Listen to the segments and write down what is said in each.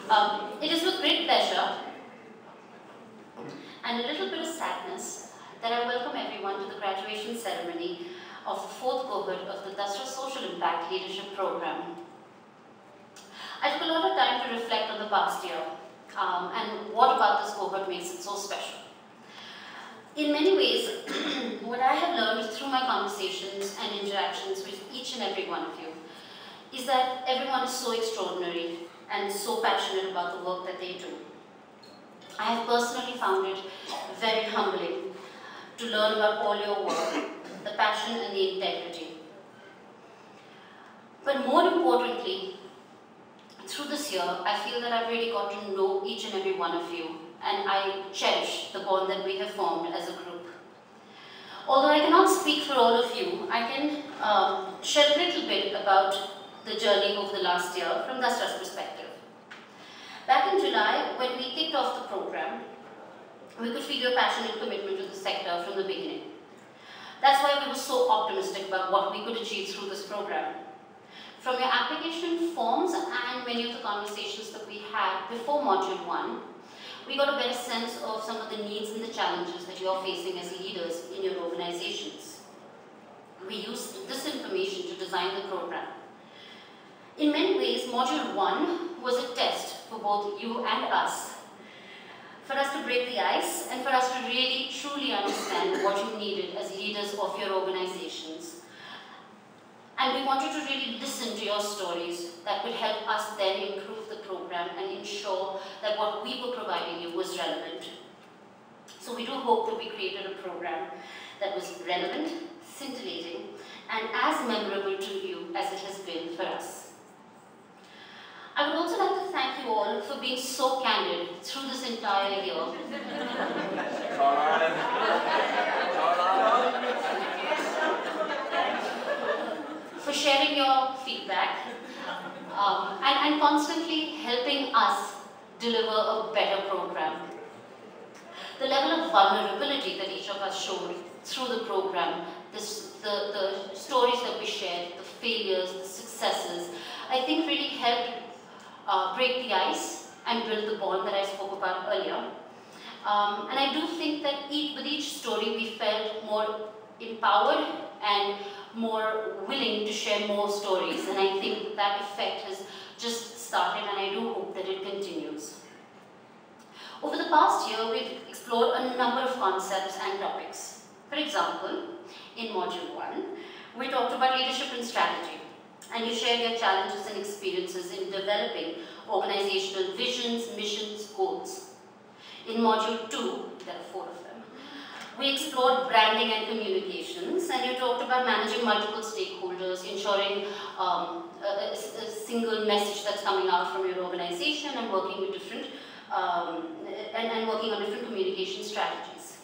It is with great pleasure and a little bit of sadness that I welcome everyone to the graduation ceremony of the fourth cohort of the Dasra Social Impact Leadership Program. I took a lot of time to reflect on the past year and what about this cohort makes it so special. In many ways, what I have learned through my conversations and interactions with each and every one of you is that everyone is so extraordinary and so passionate about the work that they do. I have personally found it very humbling to learn about all your work, the passion and the integrity. But more importantly, through this year, I feel that I've really got to know each and every one of you, and I cherish the bond that we have formed as a group. Although I cannot speak for all of you, I can share a little bit about the journey over the last year from Dasra's perspective. Back in July, when we kicked off the program, we could feel your passion and commitment to the sector from the beginning. That's why we were so optimistic about what we could achieve through this program. From your application forms and many of the conversations that we had before Module 1, we got a better sense of some of the needs and the challenges that you are facing as leaders in your organizations. We used this information to design the program. In many ways, Module 1 was a test for both you and us, for us to break the ice and for us to really truly understand what you needed as leaders of your organizations. And we wanted to really listen to your stories that would help us then improve the program and ensure that what we were providing you was relevant. So we do hope that we created a program that was relevant, scintillating, and as memorable to you as it has been for us. I would also like to thank you all for being so candid through this entire year. For sharing your feedback and constantly helping us deliver a better program. The level of vulnerability that each of us showed through the program, the stories that we shared, the failures, the successes, I think really helped break the ice and build the bond that I spoke about earlier. And I do think that with each story we felt more empowered and more willing to share more stories, and I think that effect has just started, and I do hope that it continues. Over the past year, we've explored a number of concepts and topics. For example, in Module 1, we talked about leadership and strategy, and you shared your challenges and experiences in developing organizational visions, missions, goals. In Module 2, there are 4 of them, we explored branding and communications, and you talked about managing multiple stakeholders, ensuring a single message that's coming out from your organization and working with different and working on different communication strategies.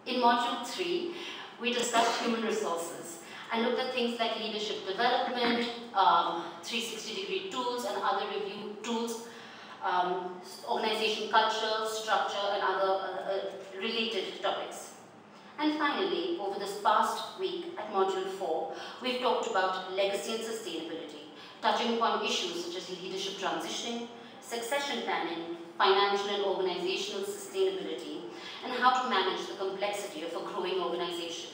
In Module 3, we discussed human resources and looked at things like leadership development, 360-degree tools and other review tools, organization culture, structure, and other related topics. And finally, over this past week at Module 4, we've talked about legacy and sustainability, touching upon issues such as leadership transitioning, succession planning, financial and organizational sustainability, and how to manage the complexity of a growing organization.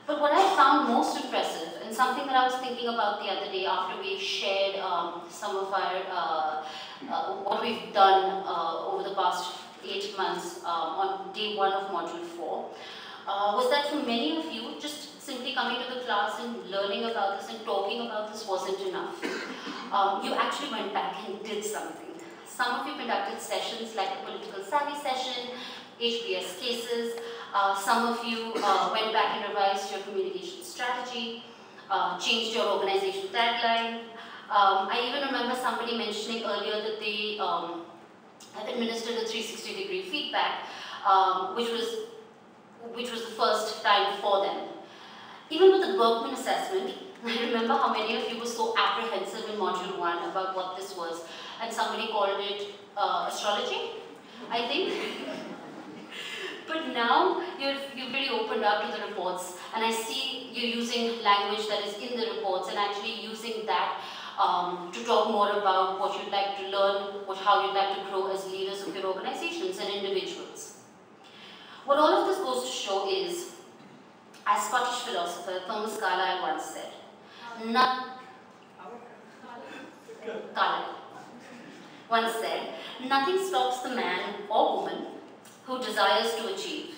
But what I found most impressive, and something that I was thinking about the other day after we shared some of our, what we've done over the past 8 months on day 1 of Module 4, was that for many of you, just simply coming to the class and learning about this and talking about this wasn't enough. You actually went back and did something. Some of you conducted sessions like the political savvy session, HBS cases. Some of you went back and revised your communication strategy, changed your organizational tagline. I even remember somebody mentioning earlier that they administered a 360-degree feedback, which was the first time for them. Even with the Berkman assessment, I remember how many of you were so apprehensive in Module 1 about what this was, and somebody called it astrology, I think. But now you've really opened up to the reports, and I see you using language that is in the reports and actually using that to talk more about what you'd like to learn, how you'd like to grow as leaders of your organizations and individuals. What all of this goes to show is, as Scottish philosopher Thomas Carlyle once said, nothing stops the man or woman who desires to achieve.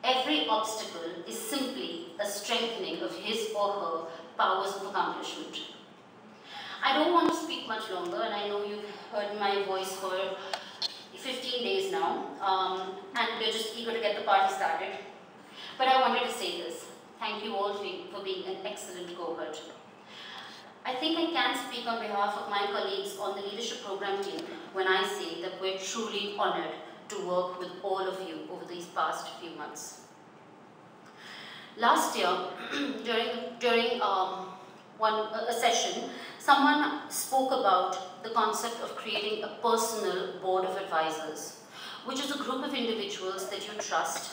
Every obstacle is simply a strengthening of his or her powers of accomplishment. I don't want to speak much longer, and I know you've heard my voice for 15 days now, and we're just eager to get the party started. But I wanted to say this. Thank you all for being an excellent cohort. I think I can speak on behalf of my colleagues on the leadership program team when I say that we're truly honored to work with all of you over these past few months. Last year, during a session, someone spoke about the concept of creating a personal board of advisors, which is a group of individuals that you trust,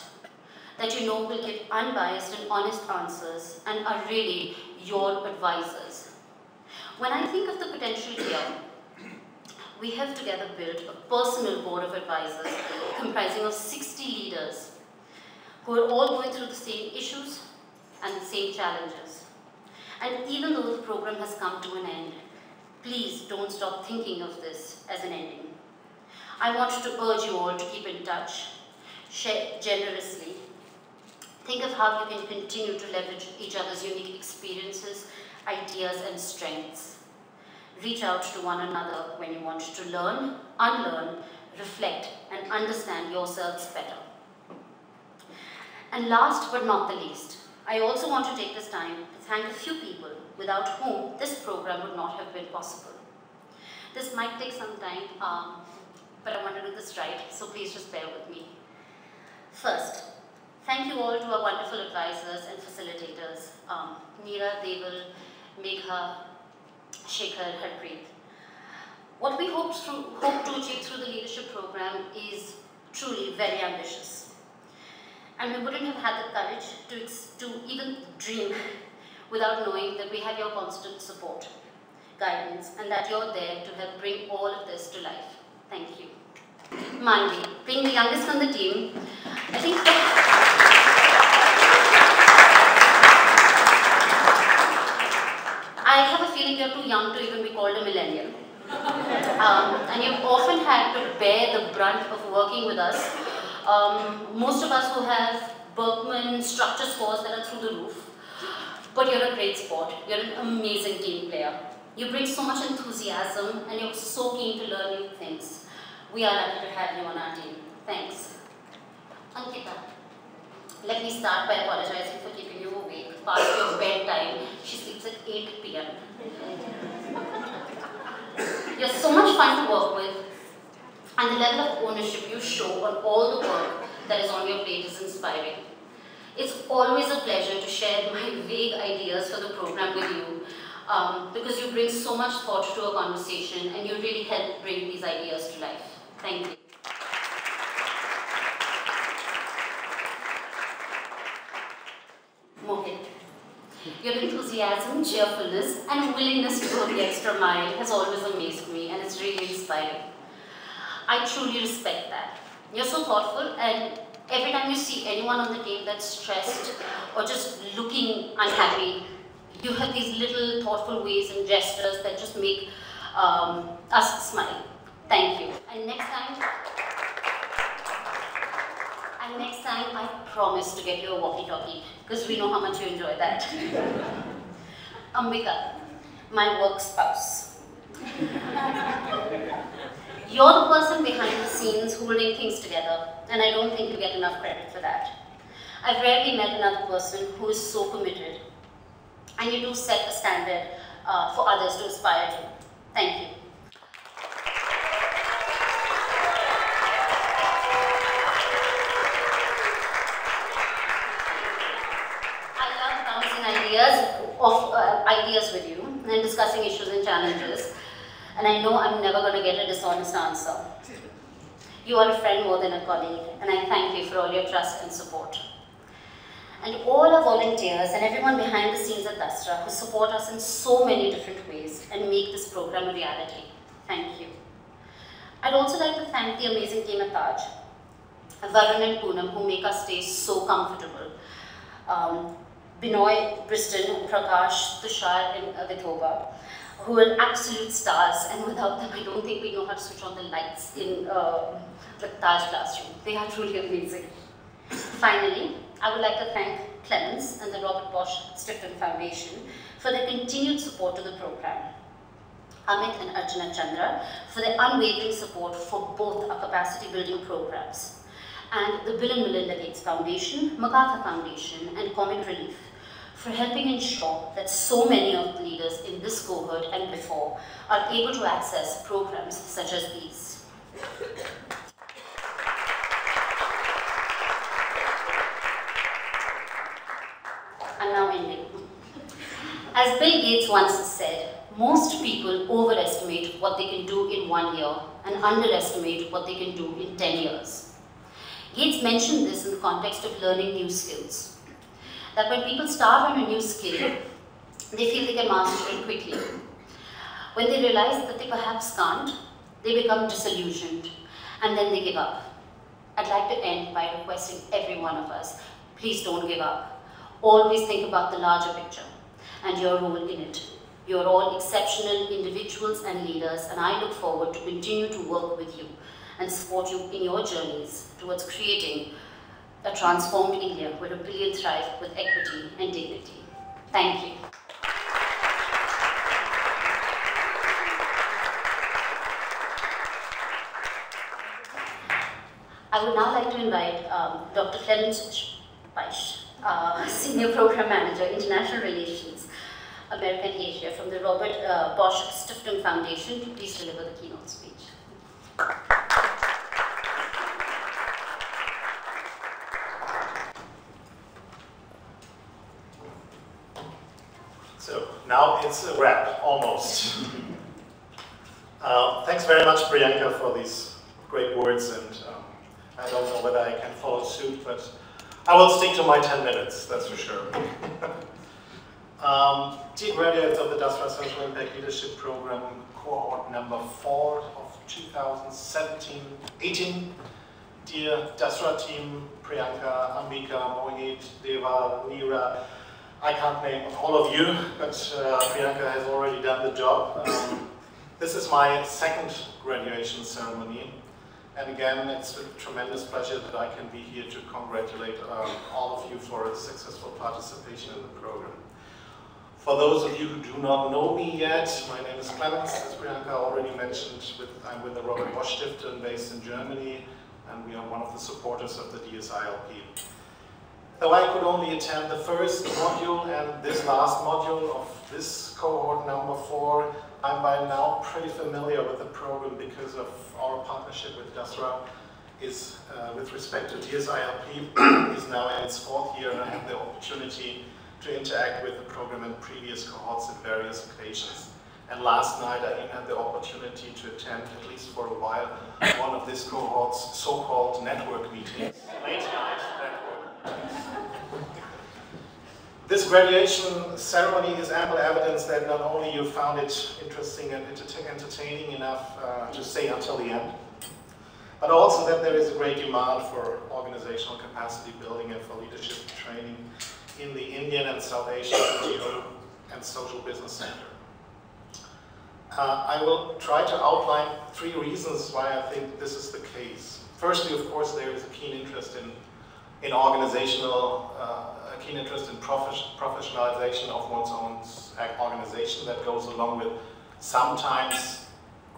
that you know will give unbiased and honest answers and are really your advisors. When I think of the potential here, we have together built a personal board of advisors comprising of 60 leaders who are all going through the same issues and the same challenges. And even though the program has come to an end, please don't stop thinking of this as an ending. I want to urge you all to keep in touch, share generously, think of how you can continue to leverage each other's unique experiences, ideas and strengths. Reach out to one another when you want to learn, unlearn, reflect, and understand yourselves better. And last but not the least, I also want to take this time to thank a few people without whom this program would not have been possible. This might take some time, but I want to do this right, so please just bear with me. First, thank you all to our wonderful advisors and facilitators, Neera, Deval, Megha, Shekhar, Harpreet. What we hope to achieve through the leadership program is truly very ambitious. And we wouldn't have had the courage to even dream without knowing that we have your constant support, guidance, and that you're there to help bring all of this to life. Thank you. Manvi, being the youngest on the team, I think I have a feeling you're too young to even be called a millennial. And you've often had to bear the brunt of working with us. Most of us who have Berkman structure scores that are through the roof. But you're a great sport. You're an amazing team player. You bring so much enthusiasm and you're so keen to learn new things. We are lucky to have you on our team. Thanks. Ankita, let me start by apologizing for keeping you awake past your bedtime. She sleeps at 8 p.m. You're so much fun to work with, and the level of ownership you show on all the work that is on your plate is inspiring. It's always a pleasure to share my vague ideas for the program with you, because you bring so much thought to a conversation and you really help bring these ideas to life. Thank you. Mohit, your enthusiasm, cheerfulness, and willingness to go the extra mile has always amazed me, and it's really inspiring. I truly respect that. You're so thoughtful, and every time you see anyone on the team that's stressed or just looking unhappy, you have these little thoughtful ways and gestures that just make us smile. Thank you. And next time I promise to get you a walkie-talkie, because we know how much you enjoy that. Ambika, my work spouse. You're the person behind the scenes holding things together, and I don't think you get enough credit for that. I've rarely met another person who is so committed, and you do set a standard for others to aspire to. Thank you. Ideas with you and discussing issues and challenges, and I know I'm never going to get a dishonest answer. You are a friend more than a colleague, and I thank you for all your trust and support. And all our volunteers and everyone behind the scenes at Dasra who support us in so many different ways and make this program a reality. Thank you. I'd also like to thank the amazing team at Taj, Varun and Poonam, who make our stay so comfortable. Binoy, Briston, Prakash, Tushar and Vithoba, who are absolute stars, and without them I don't think we know how to switch on the lights in the Taj classroom. They are truly amazing. Finally, I would like to thank Clemens and the Robert Bosch Stifton Foundation for their continued support to the program. Amit and Archana Chandra for their unwavering support for both our capacity building programs. And the Bill and Melinda Gates Foundation, MacArthur Foundation and Comic Relief for helping ensure that so many of the leaders in this cohort and before are able to access programs such as these. I'm now ending. As Bill Gates once said, most people overestimate what they can do in 1 year and underestimate what they can do in 10 years. Gates mentioned this in the context of learning new skills. That when people start on a new skill, they feel they can master it quickly. When they realize that they perhaps can't, they become disillusioned and then they give up. I'd like to end by requesting every one of us, please don't give up. Always think about the larger picture and your role in it. You're all exceptional individuals and leaders, and I look forward to continue to work with you and support you in your journeys towards creating a transformed India where 1 billion thrive with equity and dignity. Thank you. I would now like to invite Dr. Clemens Paish, Senior Program Manager, International Relations, American Asia, from the Robert Bosch Stifton Foundation, to please deliver the keynote speech. So now it's a wrap, almost. Thanks very much, Priyanka, for these great words, and I don't know whether I can follow suit, but I will stick to my 10 minutes, that's for sure. Dear graduates of the Dasra Social Impact Leadership Program, cohort number 4 of 2017-18. Dear Dasra team, Priyanka, Ambika, Mohit, Deva, Neera, I can't name all of you, but Priyanka has already done the job. This is my second graduation ceremony. And again, it's a tremendous pleasure that I can be here to congratulate all of you for a successful participation in the program. For those of you who do not know me yet, my name is Clemens, as Priyanka already mentioned. I'm with the Robert Bosch Stifton based in Germany, and we are one of the supporters of the DSILP. Though I could only attend the first module and this last module of this cohort number 4, I'm by now pretty familiar with the program because of our partnership with Dasra is, with respect to DSILP, is now in its 4th year, and I have the opportunity to interact with the program in previous cohorts in various occasions. And last night I even had the opportunity to attend, at least for a while, one of this cohort's so-called network meetings, late night network. This graduation ceremony is ample evidence that not only you found it interesting and entertaining enough to stay until the end, but also that there is a great demand for organizational capacity building and for leadership training in the Indian and South Asian NGO and social business sector. I will try to outline 3 reasons why I think this is the case. Firstly, of course, there is a keen interest in organizational, a keen interest in professionalization of one's own organization that goes along with sometimes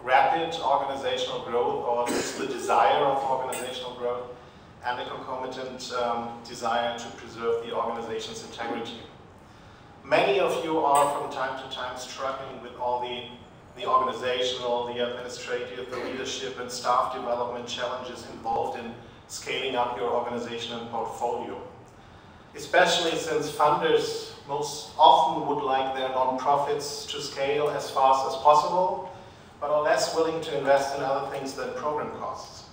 rapid organizational growth, or at least the desire of organizational growth, and the concomitant desire to preserve the organization's integrity. Many of you are from time to time struggling with all the organizational, the administrative, the leadership and staff development challenges involved in scaling up your organization and portfolio. Especially since funders most often would like their non-profits to scale as fast as possible, but are less willing to invest in other things than program costs.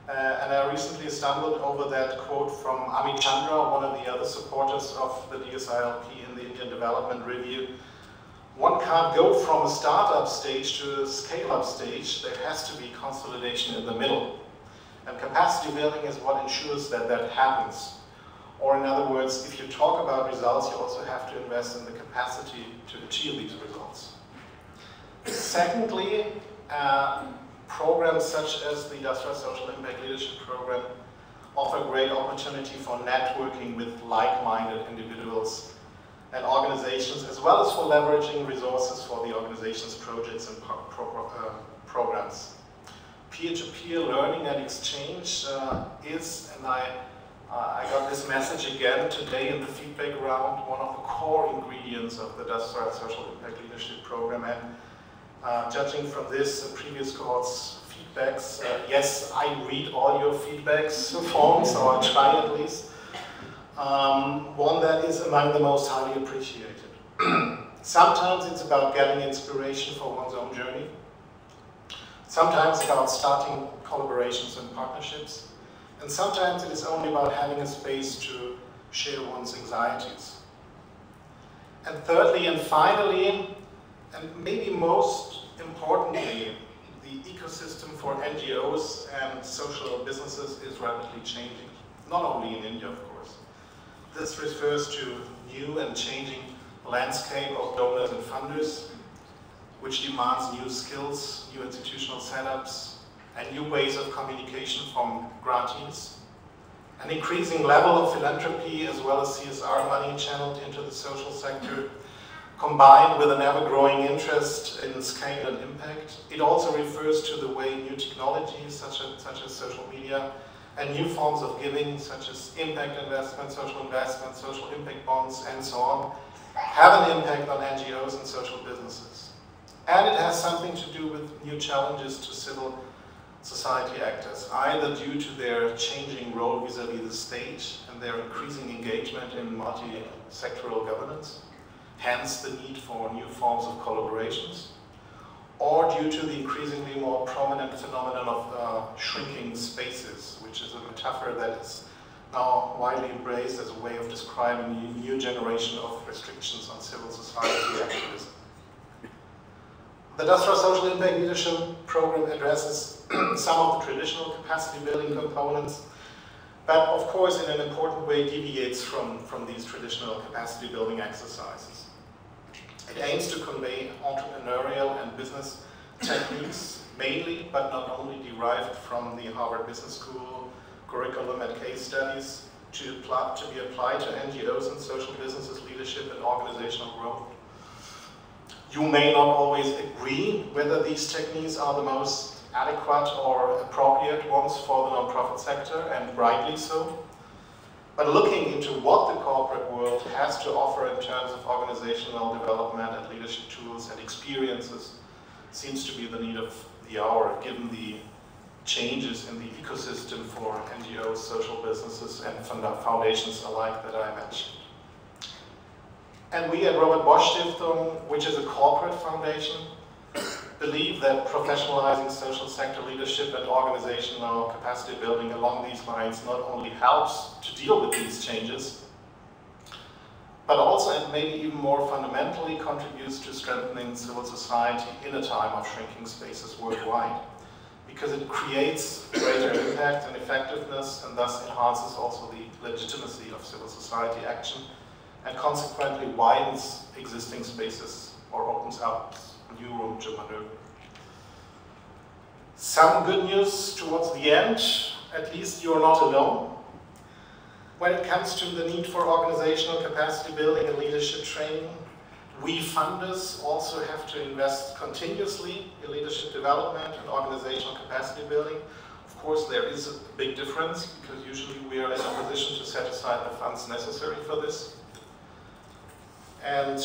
And I recently stumbled over that quote from Amit Chandra, one of the other supporters of the DSILP in the Indian Development Review. One can't go from a startup stage to a scale-up stage. There has to be consolidation in the middle. And capacity building is what ensures that that happens. Or in other words, if you talk about results, you also have to invest in the capacity to achieve these results. Secondly, programs such as the Dasra Social Impact Leadership Program offer great opportunity for networking with like-minded individuals and organizations, as well as for leveraging resources for the organization's projects and programs. Peer-to-peer learning and exchange is, and I got this message again today in the feedback round, one of the core ingredients of the Dasra Social Impact Leadership Program. And judging from this, the previous cohort's feedbacks, yes, I read all your feedbacks forms, or I try at least. One that is among the most highly appreciated. Sometimes it's about getting inspiration for one's own journey. Sometimes about starting collaborations and partnerships. And sometimes it is only about having a space to share one's anxieties. And thirdly and finally, and maybe most importantly, the ecosystem for NGOs and social businesses is rapidly changing, not only in India, of course. This refers to new and changing landscape of donors and funders, which demands new skills, new institutional setups, and new ways of communication from grantees. An increasing level of philanthropy as well as CSR money channeled into the social sector, combined with an ever-growing interest in scale and impact. It also refers to the way new technologies such as social media and new forms of giving such as impact investment, social impact bonds, and so on, have an impact on NGOs and social businesses. And it has something to do with new challenges to civil society actors, either due to their changing role vis-à-vis the state and their increasing engagement in multi-sectoral governance, hence the need for new forms of collaborations, or due to the increasingly more prominent phenomenon of shrinking spaces, which is a metaphor that is now widely embraced as a way of describing a new generation of restrictions on civil society activism. The Dasra Social Impact Leadership Program addresses some of the traditional capacity building components, but of course in an important way deviates from these traditional capacity building exercises. It aims to convey entrepreneurial and business techniques, mainly, but not only, derived from the Harvard Business School curriculum and case studies, to be applied to NGOs and social businesses leadership and organizational growth. You may not always agree whether these techniques are the most adequate or appropriate ones for the nonprofit sector, and rightly so. But looking into what the corporate world has to offer in terms of organizational development and leadership tools and experiences seems to be the need of the hour, given the changes in the ecosystem for NGOs, social businesses, and foundations alike that I mentioned. And we at Robert Bosch Stiftung, which is a corporate foundation, believe that professionalizing social sector leadership and organizational capacity building along these lines not only helps to deal with these changes, but also, and maybe even more fundamentally, contributes to strengthening civil society in a time of shrinking spaces worldwide, because it creates greater impact and effectiveness, and thus enhances also the legitimacy of civil society action, and consequently widens existing spaces or opens up new room to maneuver. Some good news towards the end, at least you're not alone. When it comes to the need for organizational capacity building and leadership training, we funders also have to invest continuously in leadership development and organizational capacity building. Of course, there is a big difference, because usually we are in a position to set aside the funds necessary for this. And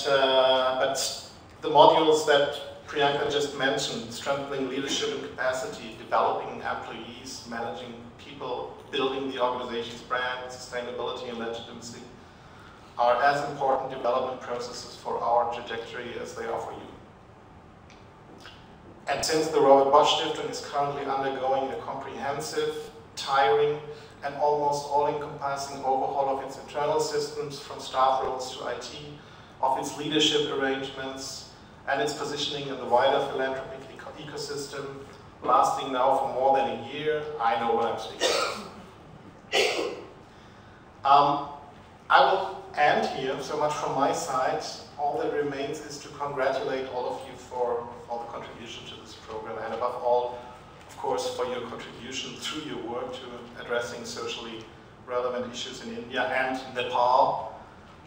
but the modules that Priyanka just mentioned, strengthening leadership and capacity, developing employees, managing people, building the organization's brand, sustainability and legitimacy, are as important development processes for our trajectory as they are for you. And since the Robert Bosch Stiftung is currently undergoing a comprehensive tiring and almost all-encompassing overhaul of its internal systems, from staff roles to IT, of its leadership arrangements, and its positioning in the wider philanthropic ecosystem, lasting now for more than a year. I know what I'm speaking of. I will end here. So much from my side. All that remains is to congratulate all of you for all the contribution to this program, and above all, of course, for your contribution through your work to addressing socially relevant issues in India and Nepal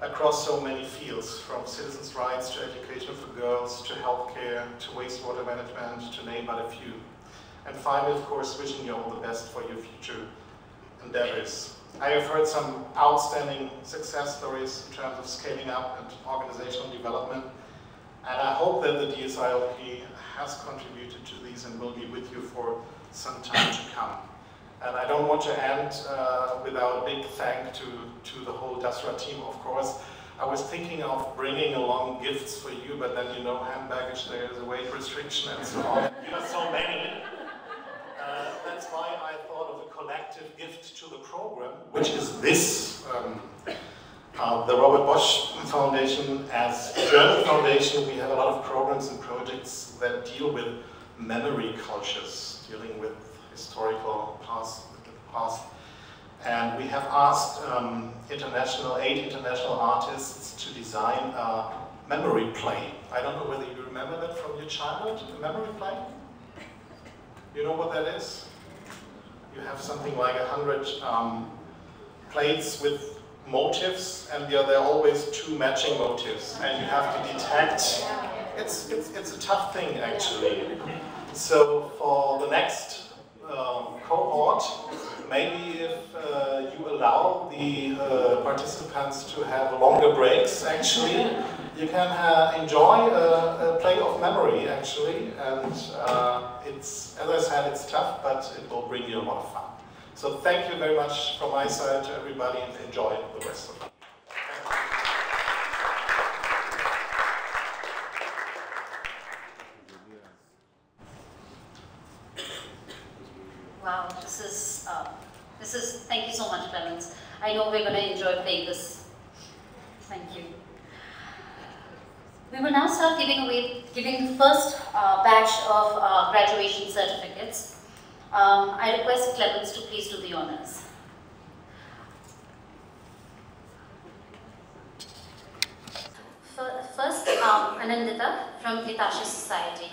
across so many fields, from citizens' rights to education for girls, to healthcare, to wastewater management, to name but a few. And finally, of course, wishing you all the best for your future endeavors. I have heard some outstanding success stories in terms of scaling up and organizational development, and I hope that the DSILP has contributed to these and will be with you for some time to come. And I don't want to end without a big thank to the whole Dasra team, of course. I was thinking of bringing along gifts for you, but then, you know, hand baggage, there is a weight restriction and so on. You have so many. That's why I thought of a collective gift to the program, which is this. The Robert Bosch Foundation. As a German foundation, we have a lot of programs and projects that deal with memory cultures, dealing with historical past. And we have asked 8 international artists to design a memory play. I don't know whether you remember that from your childhood, the memory play? You know what that is? You have something like 100 plates with motifs, and there are always 2 matching motifs, and you have to detect. It's a tough thing, actually. So for the next cohort, maybe if you allow the participants to have longer breaks, actually, you can enjoy a play of memory, actually, and it's, as I said, it's tough, but it will bring you a lot of fun. So thank you very much from my side to everybody, and enjoy the rest of it. Wow, this is, thank you so much, Clemens. I know we're going to enjoy playing this. Thank you. We will now start giving the first batch of graduation certificates. I request Clemens to please do the honors. First, Anandita from Hitachi Society.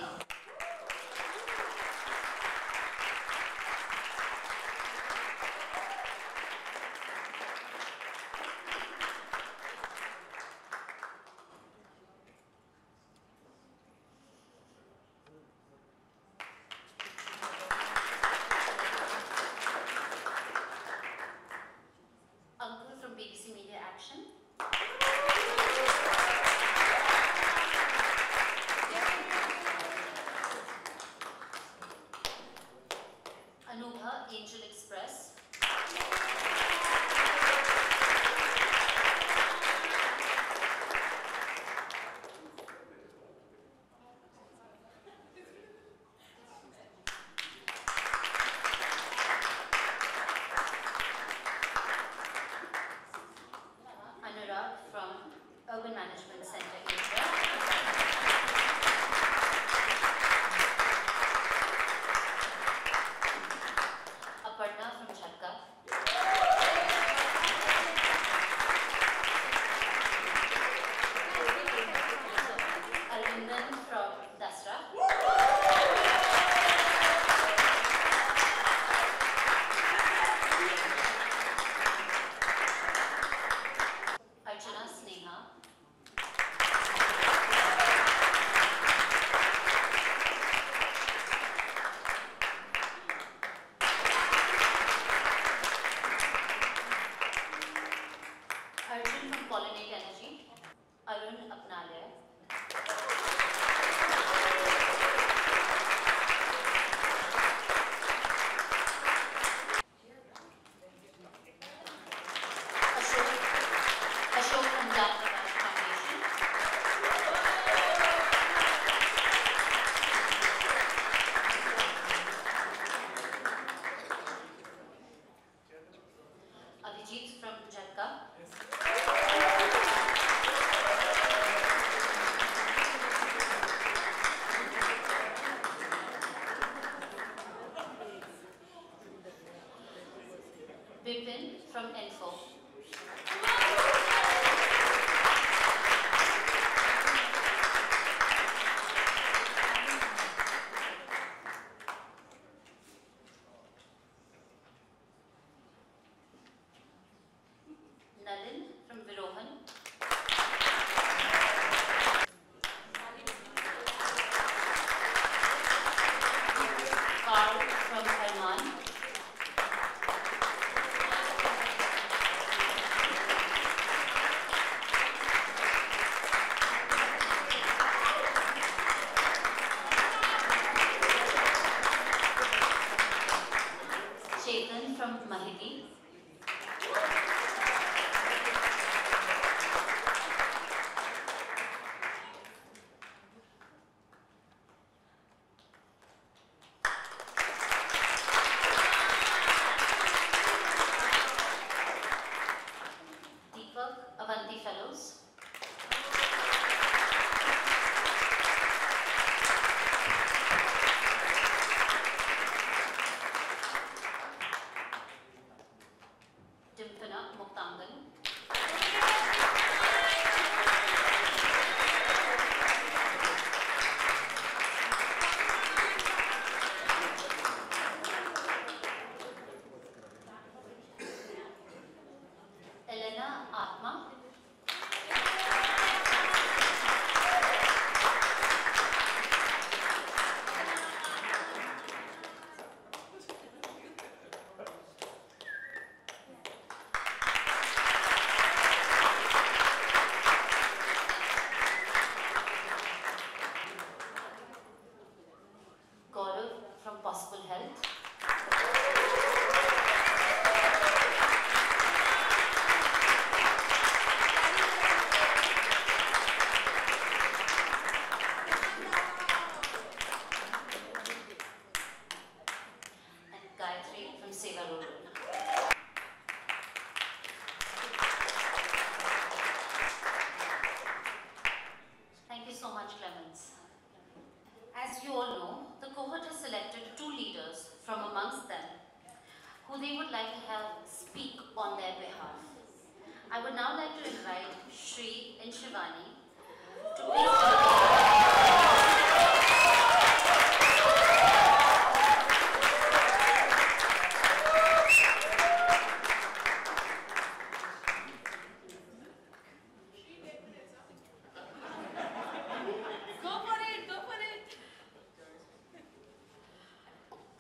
Caitlin from Info. Nalin from Virohan. Carl from Herman. Chetan from Mahidi. Deepak, Avanti Fellows. Dimpana, Muktangan. Elena, Atma. Gaurav from Possible Health. And Gayatri from Seva Rural. Thank you so much, Clemens. As you all know, the cohort has selected 2 leaders from amongst them who they would like to have speak on their behalf. I would now like to invite Shri and Shivani to please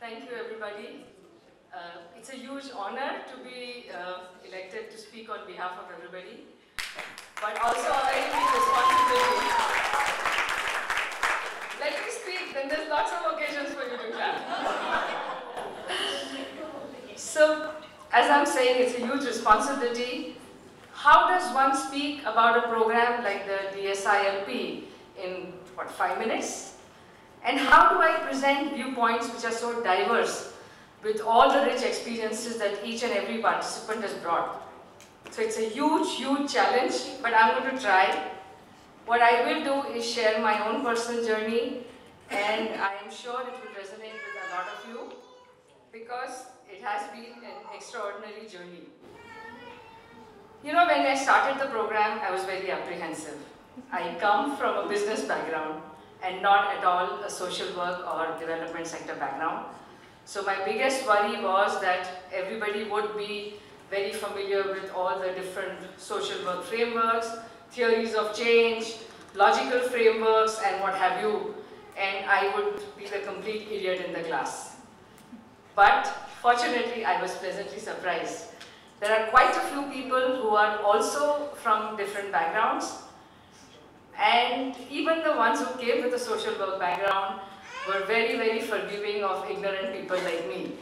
Thank you, everybody. It's a huge honor to be elected to speak on behalf of everybody, but also a very big responsibility. Let me speak, then there's lots of occasions for you to clap. So, as I'm saying, it's a huge responsibility. How does one speak about a program like the DSILP in, 5 minutes? And how do I present viewpoints which are so diverse with all the rich experiences that each and every participant has brought? So it's a huge, huge challenge, but I'm going to try. What I will do is share my own personal journey, and I am sure it will resonate with a lot of you because it has been an extraordinary journey. You know, when I started the program, I was very apprehensive. I come from a business background and not at all a social work or development sector background. So my biggest worry was that everybody would be very familiar with all the different social work frameworks, theories of change, logical frameworks, and what have you, and I would be the complete idiot in the class. But fortunately, I was pleasantly surprised. There are quite a few people who are also from different backgrounds, and even the ones who came with a social work background were very, very forgiving of ignorant people like me.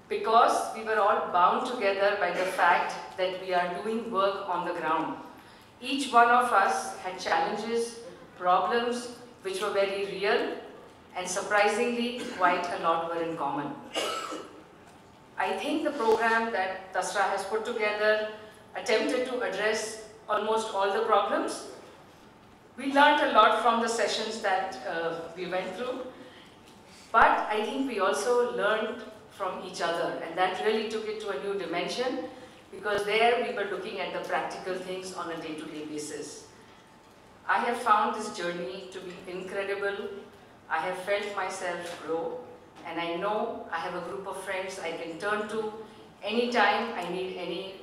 Because we were all bound together by the fact that we are doing work on the ground. Each one of us had challenges, problems which were very real, and surprisingly, quite a lot were in common. I think the program that Dasra has put together attempted to address almost all the problems. We learned a lot from the sessions that we went through, but I think we also learned from each other, and that really took it to a new dimension, because there we were looking at the practical things on a day-to-day basis. I have found this journey to be incredible. I have felt myself grow, and I know I have a group of friends I can turn to anytime I need any,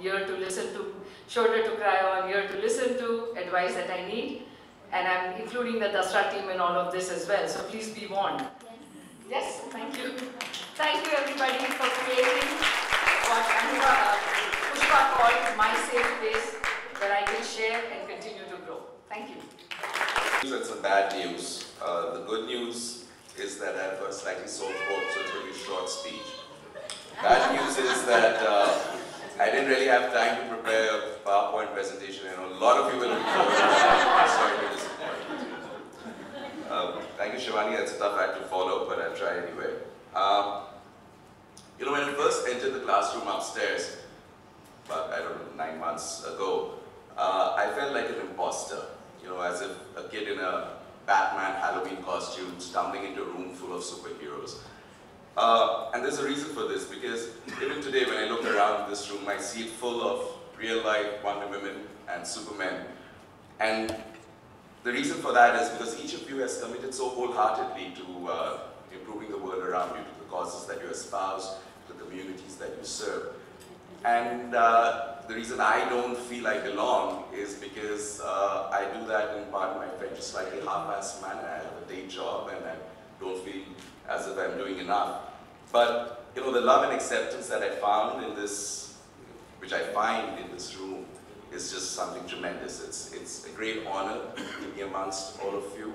ear to listen to, shoulder to cry on, ear to listen to, advice that I need. And I'm including the Dasra team in all of this as well, so please be warned. Yes, thank you. Thank you everybody for creating what Pushpa called my safe place, where I can share and continue to grow. Thank you. It's some bad news. The good news is that I have a slightly sore throat, so it's a really short speech. Bad news is that I didn't really have time to prepare a PowerPoint presentation. I know a lot of you will enjoy it. Sorry to disappoint you. Thank you, Shivani. That's a tough act to follow, but I'll try anyway. When I first entered the classroom upstairs, about, 9 months ago, I felt like an imposter. As if a kid in a Batman Halloween costume stumbling into a room full of superheroes. And there's a reason for this, because even today when I look around this room, I see it full of real-life Wonder Women and Supermen. And the reason for that is because each of you has committed so wholeheartedly to improving the world around you, to the causes that you espouse, to the communities that you serve. And the reason I don't feel I belong is because I do that in part of my French slightly half-assed manner. I have a day job and I don't feel as if I'm doing enough. But the love and acceptance that I found in this, which I find in this room, is just something tremendous. It's a great honor to be amongst all of you.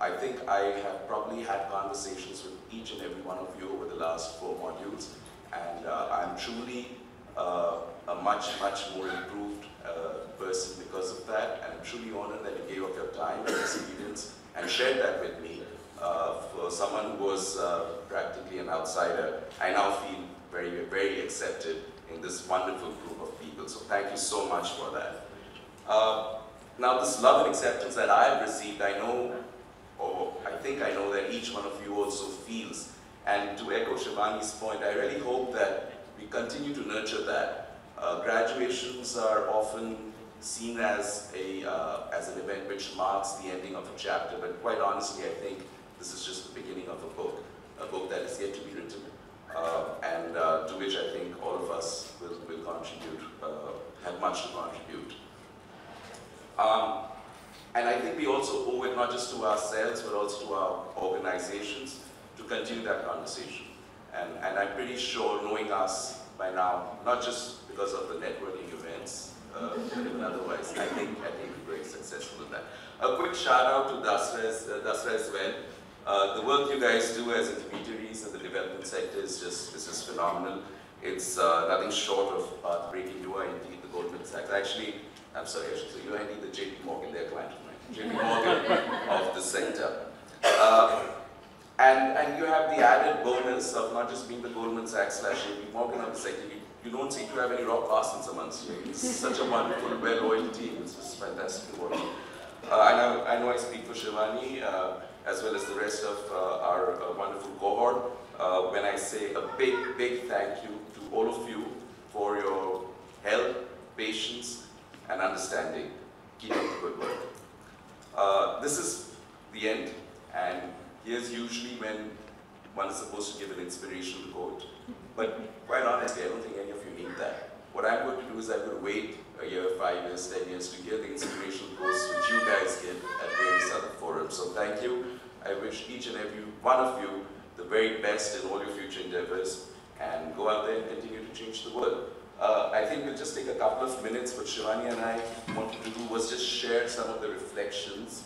I think I have probably had conversations with each and every one of you over the last 4 modules, and I'm truly a much more improved person because of that, and I'm truly honored that you gave up your time and experience and shared that with me. For someone who was practically an outsider, I now feel very accepted in this wonderful group of people, so thank you so much for that. Now this love and acceptance that I have received, I know, or I think I know that each one of you also feels, and to echo Shivani's point, I really hope that we continue to nurture that. Graduations are often seen as an event which marks the ending of a chapter, but quite honestly, I think this is just the beginning of a book that is yet to be written, and to which I think all of us will contribute, have much to contribute. And I think we also owe it not just to ourselves, but also to our organizations to continue that conversation. And I'm pretty sure, knowing us by now, not just because of the networking events, but even otherwise, I think we're very successful in that. A quick shout out to Dasra as well. The work you guys do as intermediaries in the development sector is just phenomenal. It's nothing short of pathbreaking. You are indeed the Goldman Sachs. Actually, I'm sorry, I should say you are indeed the JP Morgan, their client of mine. JP Morgan of the sector. And you have the added bonus of not just being the Goldman Sachs / JP Morgan of the sector. You don't seem to have any Rock Parsons amongst you. It's such a wonderful, well-oiled team. It's just fantastic to watch. I know I speak for Shivani, as well as the rest of our wonderful cohort, when I say a big thank you to all of you for your help, patience, and understanding. Keep up the good work. This is the end, and here's usually when one is supposed to give an inspirational quote. But quite honestly, I don't think any of you need that. What I'm going to do is I'm going to wait a year, 5 years, 10 years to hear the inspirational quotes which you guys give at various other forums. So thank you. I wish each and every one of you the very best in all your future endeavors, and go out there and continue to change the world. I think we'll just take a couple of minutes. What Shivani and I wanted to do was just share some of the reflections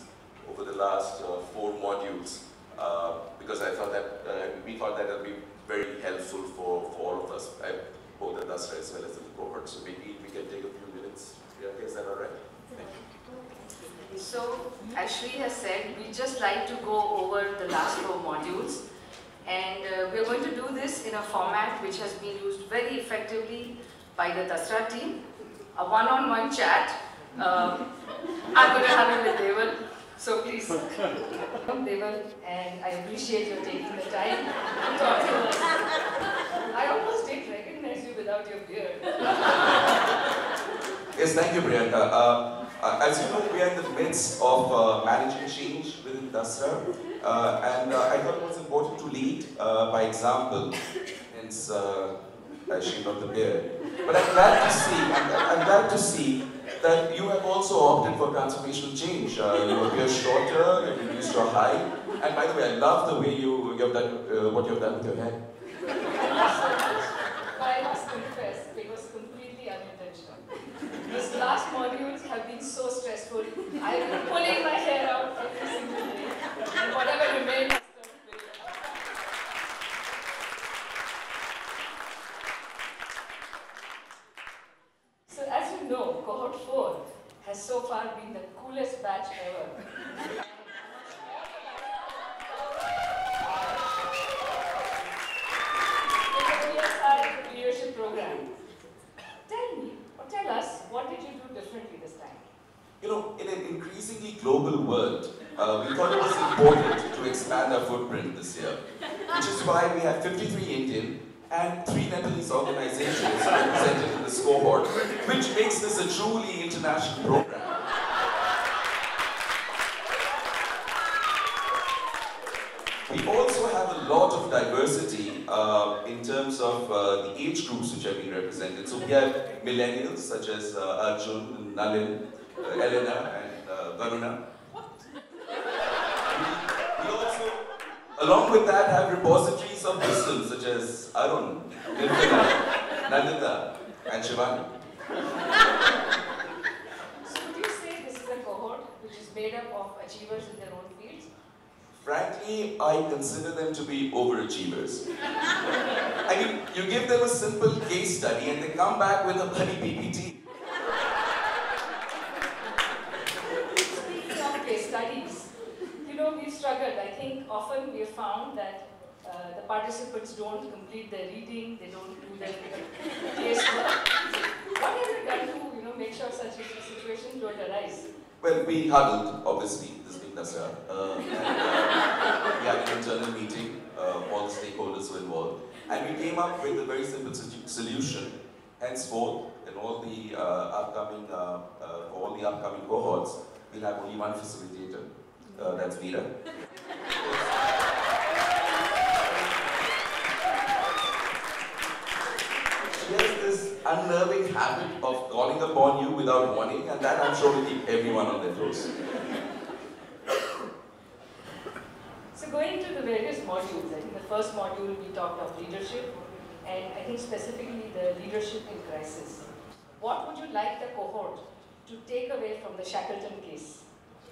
over the last 4 modules, because I thought that we thought that would be very helpful for all of us, both at Dasra as well as in the cohort. So maybe we can take a few minutes. Yeah, is that all right? Thank you. So, as Shri has said, we just like to go over the last 4 modules, and we're going to do this in a format which has been used very effectively by the Dasra team, a one-on-one chat. I'm going to have it with Deval. So please, Deval, and I appreciate your taking the time to talk to us. I almost didn't recognize you without your beard. Yes, thank you, Priyanka. As you know, we are in the midst of managing change within Dasra, and I thought it was important to lead by example, hence I shaved off the beard. But I'm glad to see that you have also opted for transformational change. You appear shorter, you've reduced your height, and by the way, I love the way you've done what you've done with your hair. But I must confess, it was completely unintentional. These last modules have been so stressful. I've been pulling my hair out every single day, and whatever remains has turned grey. So as you know, cohort 4 has so far been the coolest batch ever. Leadership program. Tell me, or tell us, what did you do differently this time? You know, in an increasingly global world, we thought it was important to expand our footprint this year, which is why we have 53 Indian and 3 Nepalese organizations represented in this cohort, which makes this a truly international program. We also have a lot of diversity in terms of the age groups which have been represented. So we have millennials such as Arjun, Nalin, Elena, and Varuna. We also, along with that, have repositories of wisdom such as Arun, Nirvana, Nandita, and Shivani. So would you say this is a cohort which is made up of achievers in their own fields? Frankly, I consider them to be overachievers. I mean, you give them a simple case study and they come back with a bloody PPT. Speaking of case studies, you know, we've struggled. I think often we have found that the participants don't complete their reading, they don't do their case work. What have you done to, make sure such situations don't arise? Well, we huddled, obviously, this being Dasra. We had an internal meeting, all the stakeholders were involved, and we came up with a very simple solution. Henceforth, in all the upcoming cohorts, we'll have only one facilitator. That's Veera. She has this unnerving habit of calling upon you without warning, and that I'm sure will keep everyone on their toes. So going to the various modules, I think the first module we talked of leadership, and I think specifically the leadership in crisis. What would you like the cohort to take away from the Shackleton case?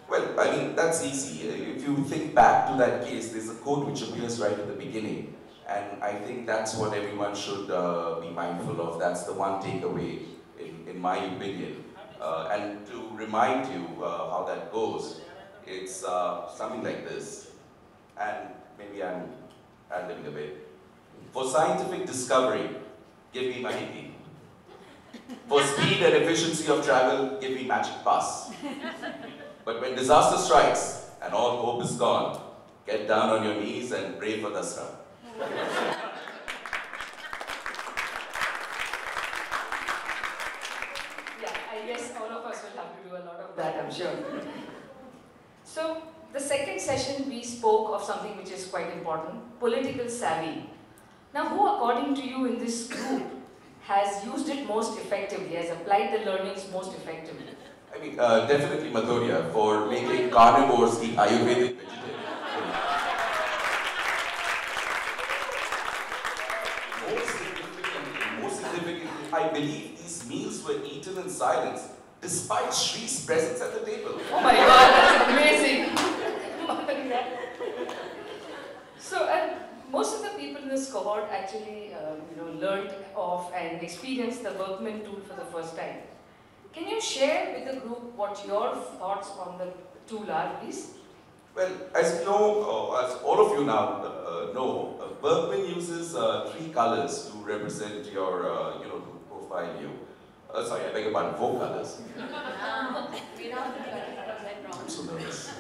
Well, I mean, that's easy. If you think back to that case, there's a quote which appears right at the beginning. And I think that's what everyone should be mindful of. That's the one takeaway, in my opinion. And to remind you how that goes, it's something like this. And maybe I'm ad-libbing a bit. For scientific discovery, give me Mahiti. For speed and efficiency of travel, give me Magic Pass. But when disaster strikes and all hope is gone, get down on your knees and pray for Dasra. Yeah, I guess all of us will have to do a lot of that, I'm sure. So, the second session we spoke of something which is quite important, political savvy. Now, who according to you in this group has used it most effectively, has applied the learnings most effectively? I mean, definitely Madhurya for making carnivores eat Ayurvedic vegetarian. Most significantly, I believe these meals were eaten in silence, despite Shri's presence at the table. Oh my God, that's amazing! So, most of the people in this cohort actually, learned of and experienced the Workman tool for the first time. Can you share with the group what your thoughts on the tool are, please? Well, as you know, as all of you now know, Bergman uses 3 colors to represent your, to profile you. Sorry, I beg your pardon, 4 colors. I'm so nervous.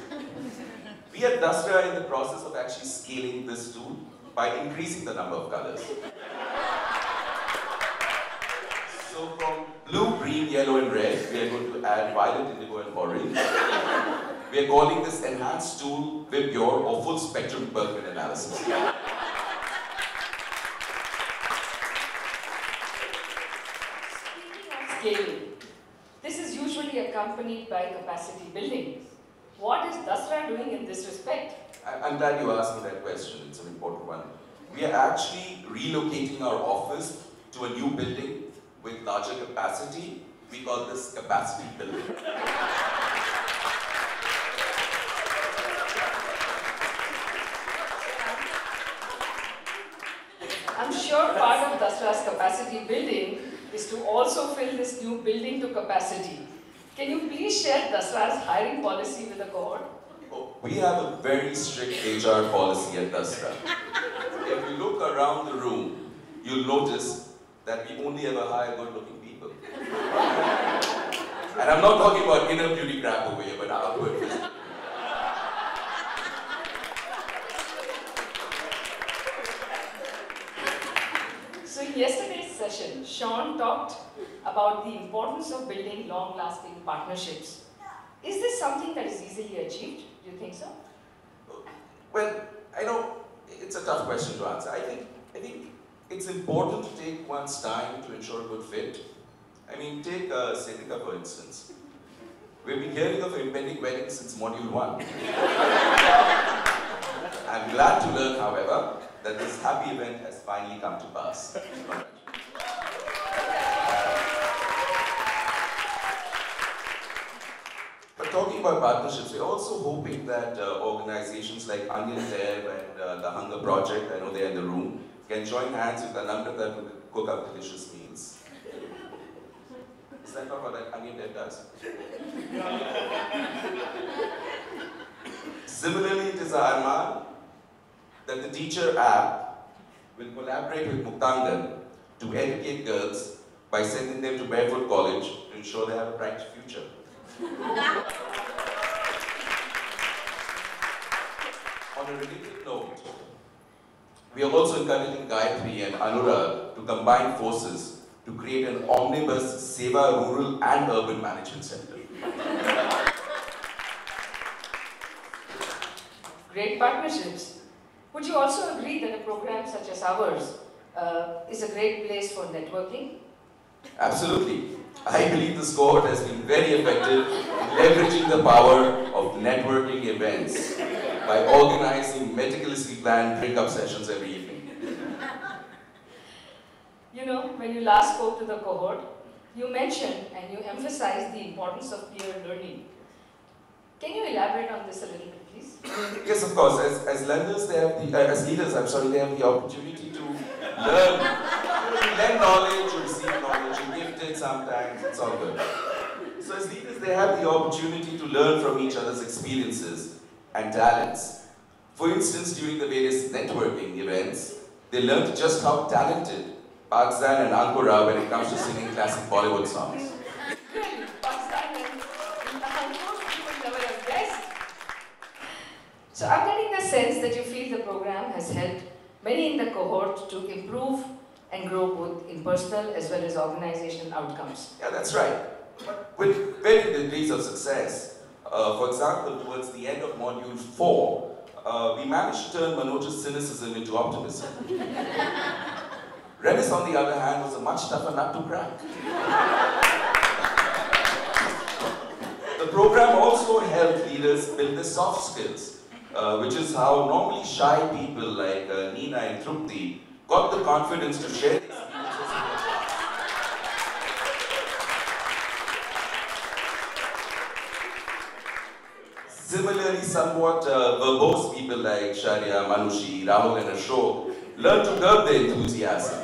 We at Dasra are in the process of actually scaling this tool by increasing the number of colors. So from blue, green, yellow and red, we are going to add violet, indigo and orange. We are calling this enhanced tool with your or full spectrum Berkman analysis. Speaking of scaling, this is usually accompanied by capacity building. What is Dasra doing in this respect? I'm glad you asked me that question. It's an important one. We are actually relocating our office to a new building with larger capacity. We call this capacity building. I'm sure part of Dasra's capacity building is to also fill this new building to capacity. Can you please share Dasra's hiring policy with the cohort? Oh, we have a very strict HR policy at Dasra. If you look around the room, you'll notice that we only ever hire good-looking people. And I'm not talking about inner beauty crap over here, but outward physical. So in yesterday's session, Sean talked about the importance of building long-lasting partnerships. Is this something that is easily achieved? Do you think so? Well, I know it's a tough question to answer. I think it's important to take one's time to ensure a good fit. I mean, take Setika for instance. We've been hearing of impending wedding since module 1. I'm glad to learn, however, that this happy event has finally come to pass. But talking about partnerships, we're also hoping that organizations like Onion Dev and the Hunger Project, I know they're in the room, can join hands with Ananda to cook up delicious meals. Is that not what that Onion Dev does? Similarly, it is our armand that the teacher app will collaborate with Muktangan to educate girls by sending them to Barefoot College to ensure they have a bright future. On a related note, we are also encouraging Gayatri and Anurag to combine forces to create an omnibus Seva Rural and Urban Management Center. Great partnerships. Would you also agree that a program such as ours is a great place for networking? Absolutely. I believe this cohort has been very effective in leveraging the power of networking events by organizing meticulously planned drink-up sessions every evening. You know, when you last spoke to the cohort, you mentioned and you emphasized the importance of peer learning. Can you elaborate on this a little bit, please? Yes, of course. As learners, they have the, as leaders, they have the opportunity to learn, lend knowledge, receive knowledge, and gift it sometimes. It's all good. So as leaders, they have the opportunity to learn from each other's experiences and talents. For instance, during the various networking events, they learned just how talented Pakistan and Ankur are when it comes to singing classic Bollywood songs. So I'm getting the sense that you feel the program has helped many in the cohort to improve and grow both in personal as well as organizational outcomes. Yeah, that's right. But with varying degrees of success. For example, towards the end of module 4, we managed to turn Manoj's cynicism into optimism. Remis, on the other hand, was a much tougher nut to crack. The program also helped leaders build their soft skills, which is how normally shy people like Nina and Trupti got the confidence to share their experiences in their class. Similarly, somewhat verbose people like Sharia, Manushi, Rahul and Ashok learned to curb their enthusiasm.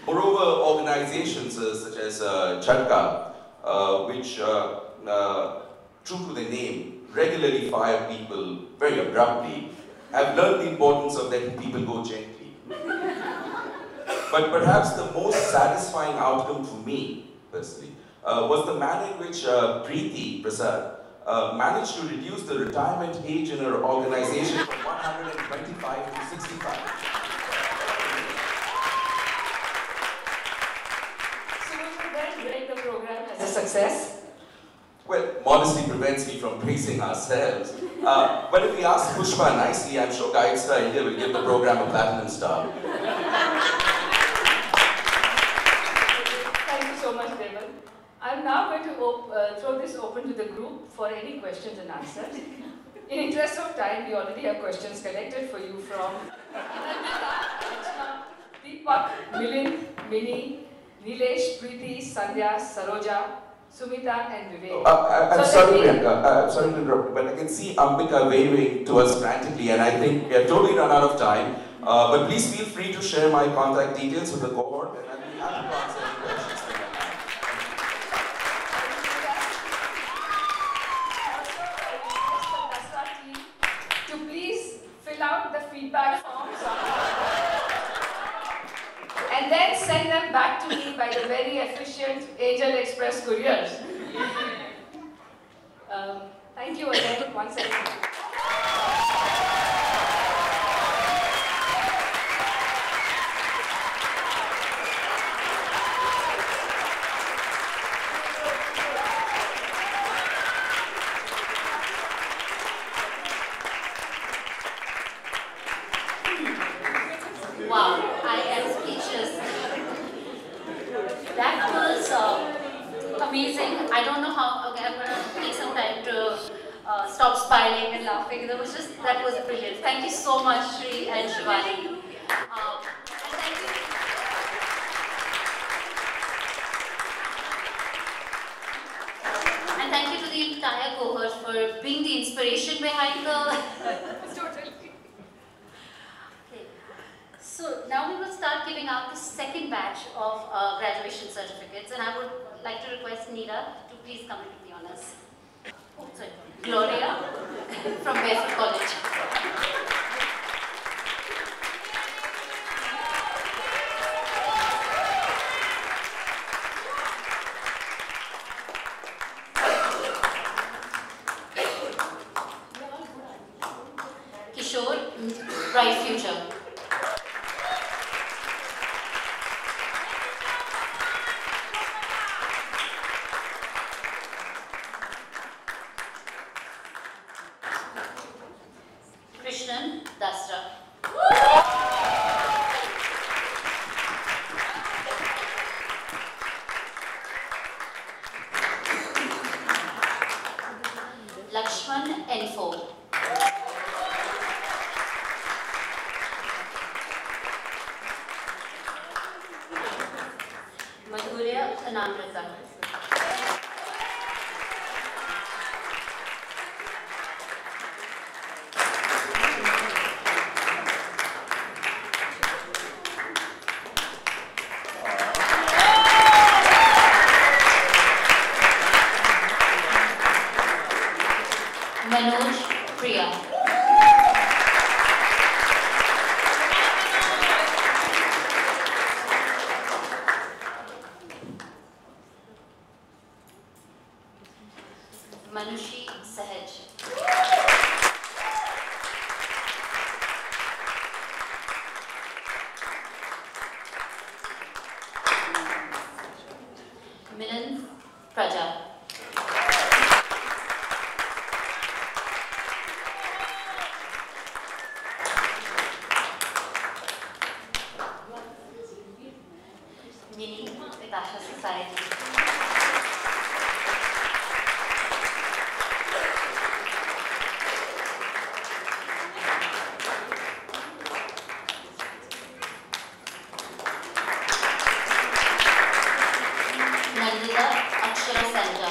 Moreover, organizations such as Chatka, which, true to their name, regularly fire people very abruptly, have learned the importance of letting people go gently. But perhaps the most satisfying outcome for me, personally, was the manner in which Preeti Prasad managed to reduce the retirement age in her organization from 125 to 65. So would you then rate the program as a success? Well, modesty prevents me from praising ourselves. But if we ask Pushpa nicely, I'm sure Dasra India will give the program a platinum star. Thank you so much, Devan. I'm now going to throw this open to the group for any questions and answers. In interest of time, we already have questions collected for you from Deepak, Milind, Mini, Nilesh, Preeti, Sandhya, Saroja, Sumita and Vivek. I'm sorry, Priyanka. I'm sorry to interrupt, but I can see Ambika waving to us frantically, and I think we have totally run out of time. But please feel free to share my contact details with the cohort, and I'll be happy to answer any questions they might have. Also, I request the Dasra team to please fill out the feedback forms and then send them back to me by the very efficient Angel Express couriers. Thank you again, once again. Wow, I am speechless. That was amazing. I don't know how, okay, I'm going to take some time to stop smiling and laughing. That was brilliant. Thank you so much, Shri and Shivani. And thank you to the entire cohort for being the inspiration behind the... Totally. So now we will start giving out the second batch of graduation certificates, and I would like to request Neera to please come and do the honors. Oh, sorry, Gloria from Barefoot College. Kishore, bright future. Dasra. Lakshman Enfo. Madhurya Anamrita. Manoj Priya. Manushi Sahaj. Milan Praja. Mini Dasra Society. Nandita Akshara Sanja.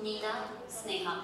Neena Sneha.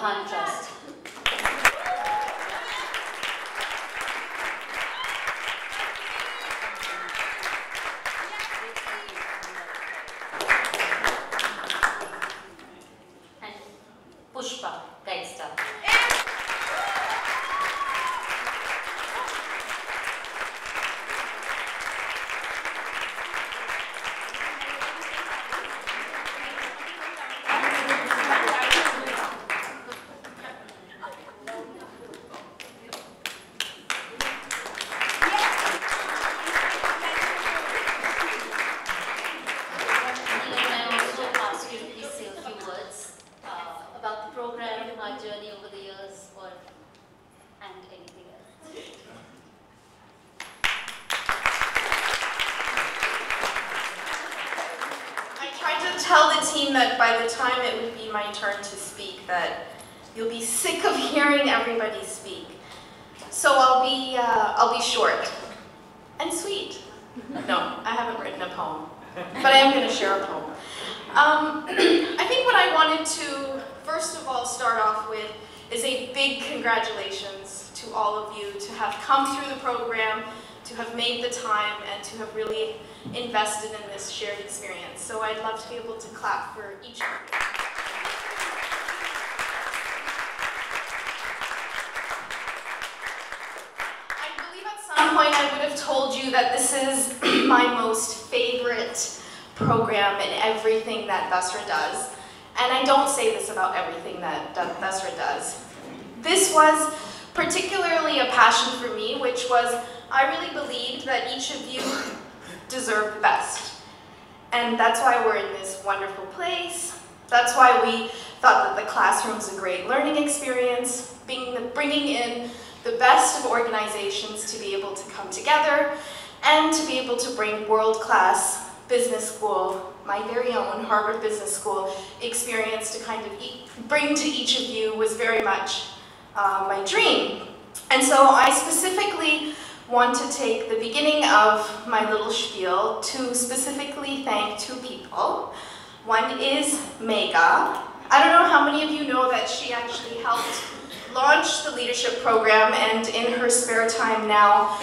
can't trust. And Pushpa, guide star. About the program, our journey over the years, and anything else. I tried to tell the team that by the time it would be my turn to speak, that you'll be sick of hearing everybody speak. So I'll be short and sweet. No, I haven't written a poem, but I am going to share a poem. I think what I wanted to, first of all, start off with is a big congratulations to all of you to have come through the program, to have made the time, and to have really invested in this shared experience. So I'd love to be able to clap for each of you. I believe at some point I would have told you that this is my most favorite program in everything that Dasra does. And I don't say this about everything that Dasra does. This was particularly a passion for me, which was I really believed that each of you deserved the best. And that's why we're in this wonderful place. That's why we thought that the classroom's a great learning experience, bringing in the best of organizations to be able to come together and to be able to bring world-class business school, my very own Harvard Business School experience to kind of bring to each of you was very much my dream. And so I specifically want to take the beginning of my little spiel to specifically thank two people. One is Megha. I don't know how many of you know that she actually helped launch the leadership program, and in her spare time now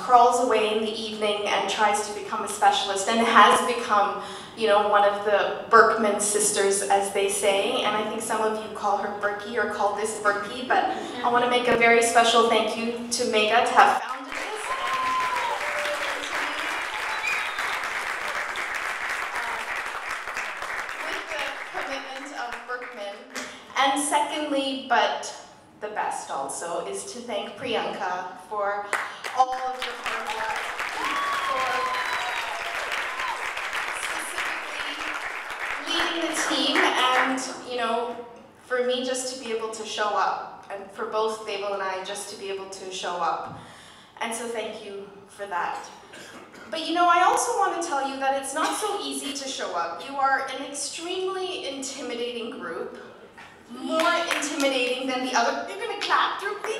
crawls away in the evening and tries to become a specialist and has become, you know, one of the Berkman sisters, as they say. And I think some of you call her Berkey or call this Berkey, but I want to make a very special thank you to Megha to have founded this. With the commitment of Berkman. And secondly, but the best also, is to thank Priyanka for all of your hard work, for specifically leading the team, and, you know, for me just to be able to show up, and for both Deval and I just to be able to show up. And so thank you for that. But you know, I also want to tell you that it's not so easy to show up. You are an extremely intimidating group. More intimidating than the other. You're gonna clap, Drupti?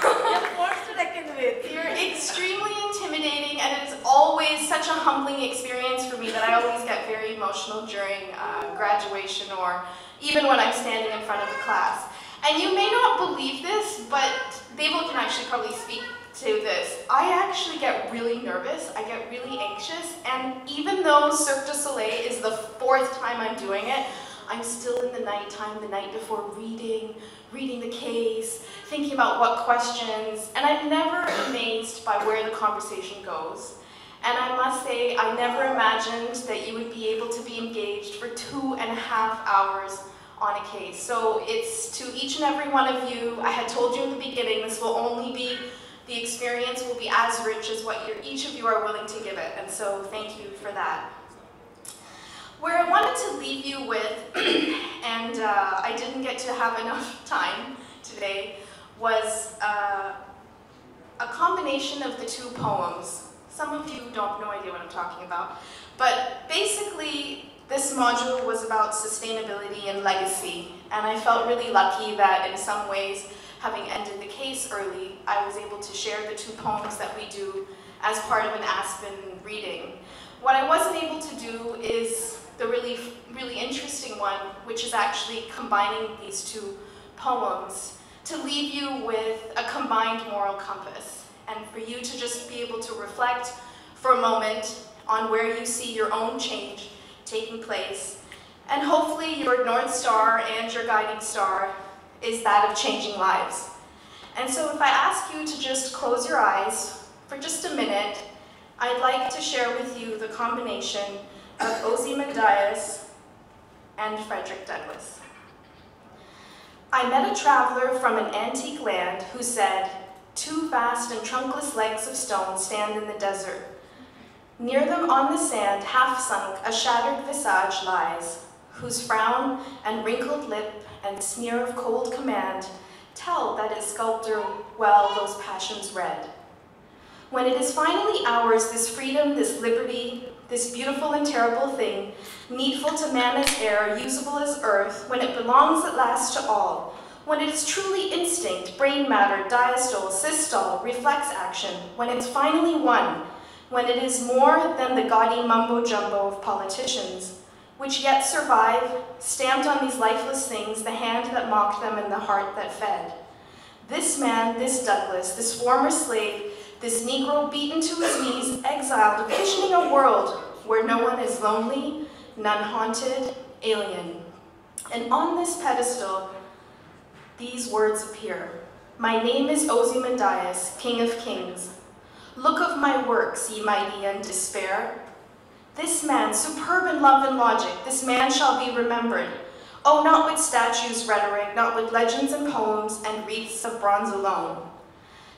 You're forced to reckon with. You're extremely intimidating, and it's always such a humbling experience for me that I always get very emotional during graduation or even when I'm standing in front of the class. And you may not believe this, but Deval can actually probably speak to this. I actually get really nervous, I get really anxious, and even though Cirque du Soleil is the 4th time I'm doing it, I'm still in the nighttime, the night before reading the case, thinking about what questions, and I'm never amazed by where the conversation goes. And I must say, I never imagined that you would be able to be engaged for 2.5 hours on a case. So it's to each and every one of you, I had told you in the beginning, this will only be, the experience will be as rich as what each of you are willing to give it, and so thank you for that. Where I wanted to leave you with, and I didn't get to have enough time today, was a combination of the two poems. Some of you don't no idea what I'm talking about, but basically this module was about sustainability and legacy, and I felt really lucky that in some ways, having ended the case early, I was able to share the two poems that we do as part of an Aspen reading. What I wasn't able to do is one, which is actually combining these two poems, to leave you with a combined moral compass, and for you to just be able to reflect for a moment on where you see your own change taking place. And hopefully your North Star and your guiding star is that of changing lives. And so if I ask you to just close your eyes for just a minute, I'd like to share with you the combination of Ozymandias and Frederick Douglass. I met a traveler from an antique land who said, "Two vast and trunkless legs of stone stand in the desert. Near them on the sand, half sunk, a shattered visage lies, whose frown and wrinkled lip and sneer of cold command tell that its sculptor well those passions read. When it is finally ours, this freedom, this liberty, this beautiful and terrible thing, needful to man as air, usable as earth, when it belongs at last to all, when it is truly instinct, brain matter, diastole, systole, reflex action, when it's finally one, when it is more than the gaudy mumbo-jumbo of politicians, which yet survive, stamped on these lifeless things, the hand that mocked them and the heart that fed. This man, this Douglass, this former slave, this Negro beaten to his knees, exiled, visioning a world where no one is lonely, none haunted, alien. And on this pedestal, these words appear. My name is Ozymandias, King of Kings. Look of my works, ye mighty, and despair. This man, superb in love and logic, this man shall be remembered. Oh, not with statues, rhetoric, not with legends and poems and wreaths of bronze alone.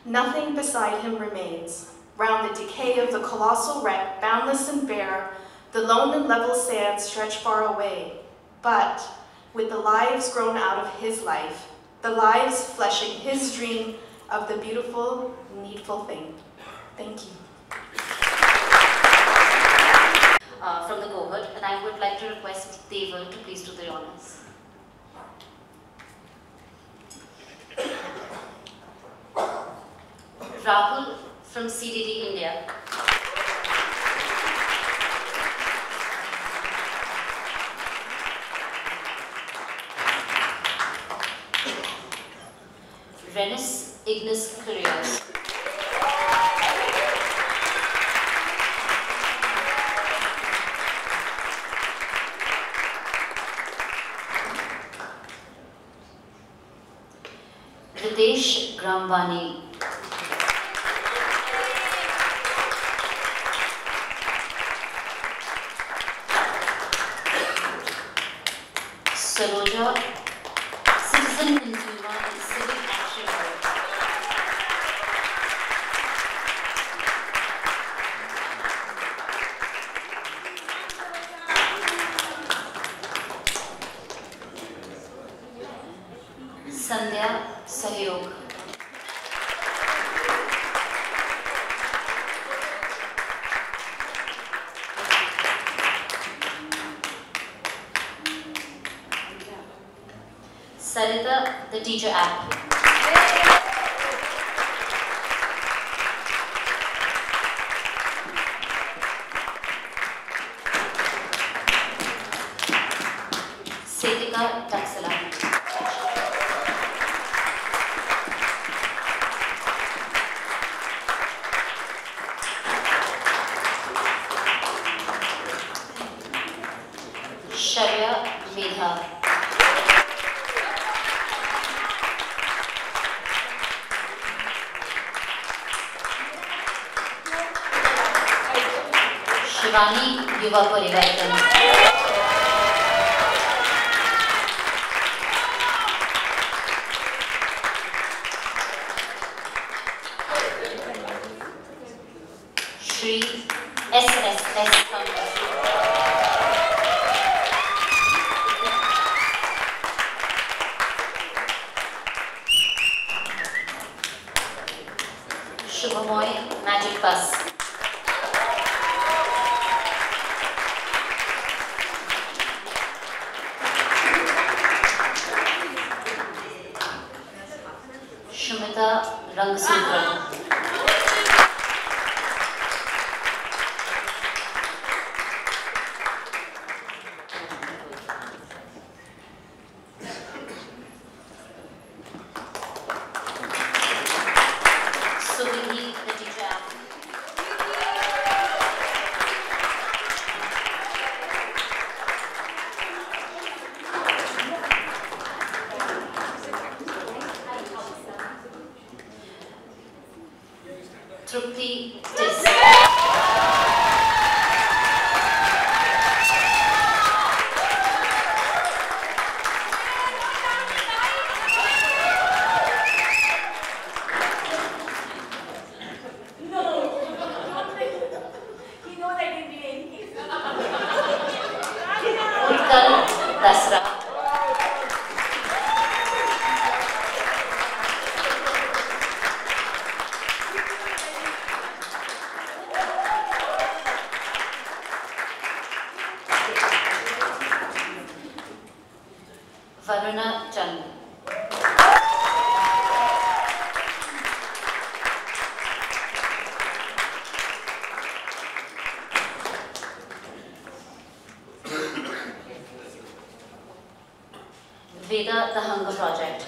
Nothing beside him remains. Round the decay of the colossal wreck, boundless and bare, the lone and level sands stretch far away. But with the lives grown out of his life, the lives fleshing his dream of the beautiful, needful thing. Thank you. From the cohort, and I would like to request Deval to please do the honors. Rahul from CDD India. Renis Ignis Careers. Ritesh Grambani. Saroja, citizen consumer and civic action work. Sandhya Sahyog. Sarita, the teacher app. Setika Taksala. Sharya Medha. Shivani Yuva Parivartan. Shri SSS Foundation. Shubhamoy Magic Bus. Shumita Rangsutra. Dasra. Varuna Chand. Veda, the Hunger Project.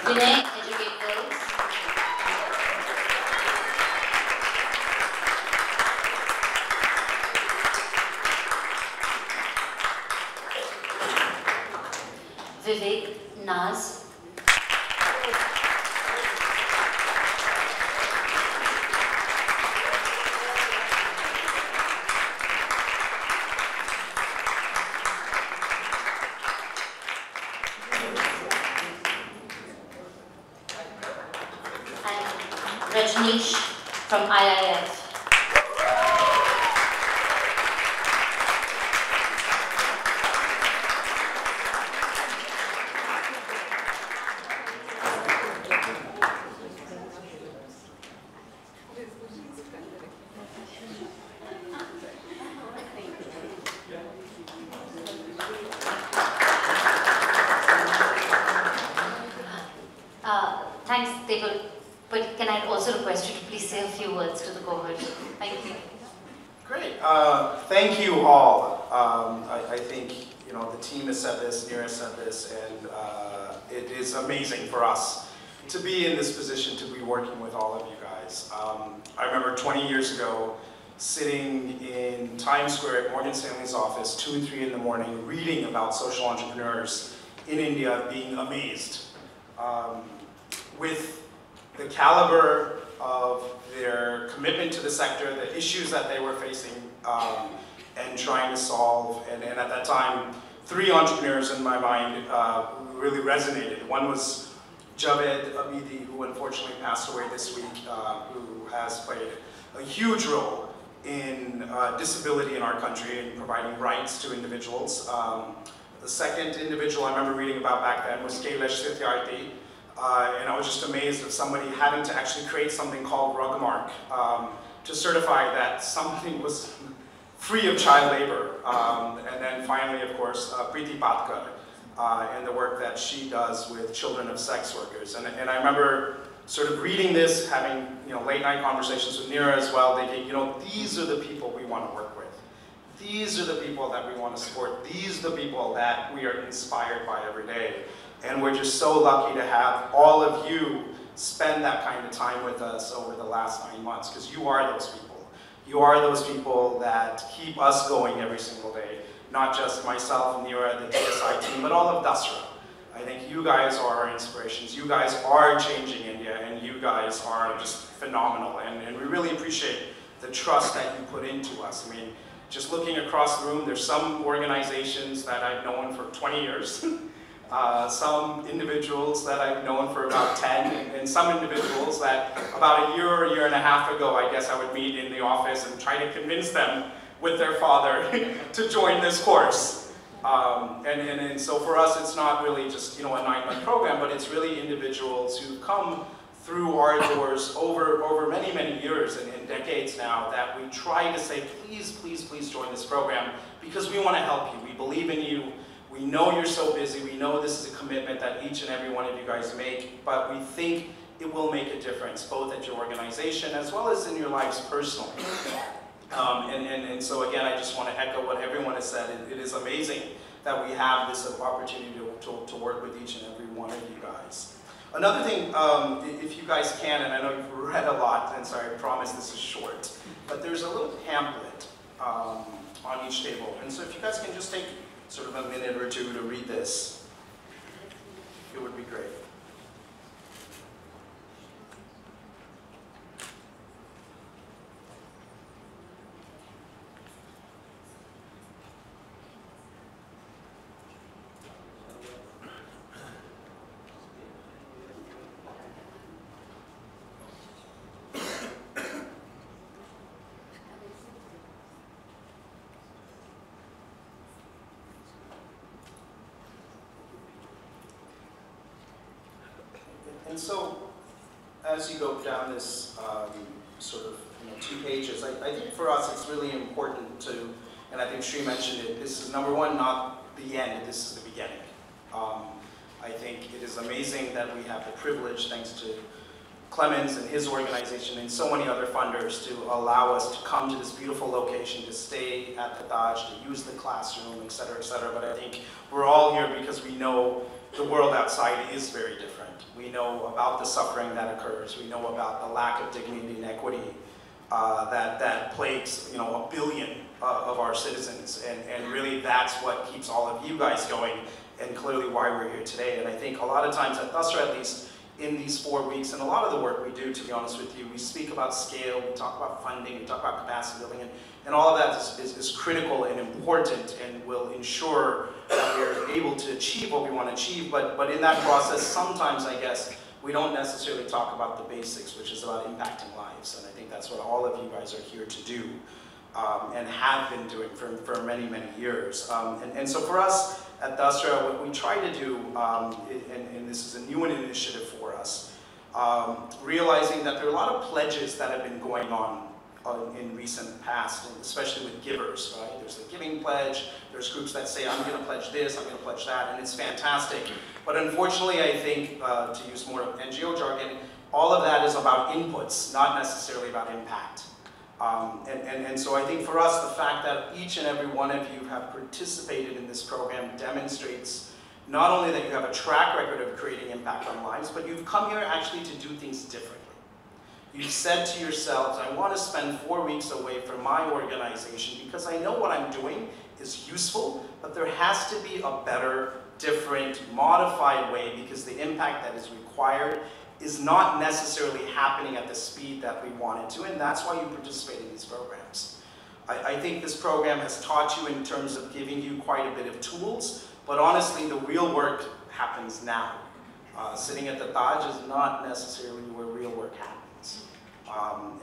Vinay, Educate Girls. Vivek, Naz. Rajneesh from IIF. Thanks, Deval. But can I also request you to please say a few words to the cohort? Thank you. Great. Thank you all. I think the team has said this, Neera said this, and it is amazing for us to be in this position, to be working with all of you guys. I remember 20 years ago sitting in Times Square at Morgan Stanley's office, 2 and 3 in the morning, reading about social entrepreneurs in India, being amazed with the caliber of their commitment to the sector, the issues that they were facing and trying to solve. And at that time, 3 entrepreneurs in my mind really resonated. One was Javed Abidi, who unfortunately passed away this week, who has played a huge role in disability in our country and providing rights to individuals. The second individual I remember reading about back then was Kailash Satyarthi. And I was just amazed of somebody having to actually create something called Rugmark to certify that something was free of child labor. And then finally, of course, Preeti Patkar and the work that she does with children of sex workers. And I remember sort of reading this, having late night conversations with Neera as well, thinking, these are the people we want to work with. These are the people that we want to support. These are the people that we are inspired by every day. And we're just so lucky to have all of you spend that kind of time with us over the last 9 months, because you are those people. You are those people that keep us going every single day. Not just myself, Neera, the DSI team, but all of Dasra. I think you guys are our inspirations. You guys are changing India, and you guys are just phenomenal. And we really appreciate the trust that you put into us. I mean, just looking across the room, there's some organizations that I've known for 20 years. Some individuals that I've known for about 10, and some individuals that about a year and a half ago, I guess I would meet in the office and try to convince them with their father to join this course. And so for us, it's not really just a 9-month program, but it's really individuals who come through our doors over many, many years and decades now, that we try to say, please, please, please join this program, because we want to help you. We believe in you. We know you're so busy. We know this is a commitment that each and every one of you guys make, but we think it will make a difference, both at your organization as well as in your lives personally. And so again, I just want to echo what everyone has said. It is amazing that we have this opportunity to work with each and every one of you guys. Another thing, if you guys can, and I know you've read a lot, and sorry, I promise this is short, but there's a little pamphlet on each table. And so if you guys can just take sort of a minute or two to read this, it would be great. And so, as you go down this sort of 2 pages, I think for us it's really important to, and I think Sri mentioned it, this is number one, not the end, this is the beginning. I think it is amazing that we have the privilege, thanks to Clemens and his organization and so many other funders, to allow us to come to this beautiful location, to stay at the Taj, to use the classroom, et cetera, et cetera. But I think we're all here because we know the world outside is very different. We know about the suffering that occurs. We know about the lack of dignity and equity that plagues, 1 billion of our citizens. And really that's what keeps all of you guys going, and clearly why we're here today. And I think a lot of times at Dasra, at least, in these 4 weeks, and a lot of the work we do, to be honest with you, we speak about scale, we talk about funding, we talk about capacity building, and all of that is critical and important and will ensure that we're able to achieve what we want to achieve. But in that process, sometimes, I guess, we don't necessarily talk about the basics, which is about impacting lives. And I think that's what all of you guys are here to do, and have been doing for many, many years. And so for us at Dasra, what we try to do, and this is a new initiative for us, realizing that there are a lot of pledges that have been going on in recent past, and especially with givers, right? There's the giving pledge, there's groups that say, I'm going to pledge this, I'm going to pledge that, and it's fantastic. But unfortunately, I think, to use more NGO jargon, all of that is about inputs, not necessarily about impact. And so I think for us, the fact that each and every one of you have participated in this program demonstrates not only that you have a track record of creating impact on lives, but you've come here actually to do things differently. You've said to yourselves, I want to spend 4 weeks away from my organization because I know what I'm doing is useful, but there has to be a better, different, modified way, because the impact that is required is not necessarily happening at the speed that we want it to, and that's why you participate in these programs. I think this program has taught you in terms of giving you quite a bit of tools, but honestly, the real work happens now. Sitting at the Taj is not necessarily where real work happens.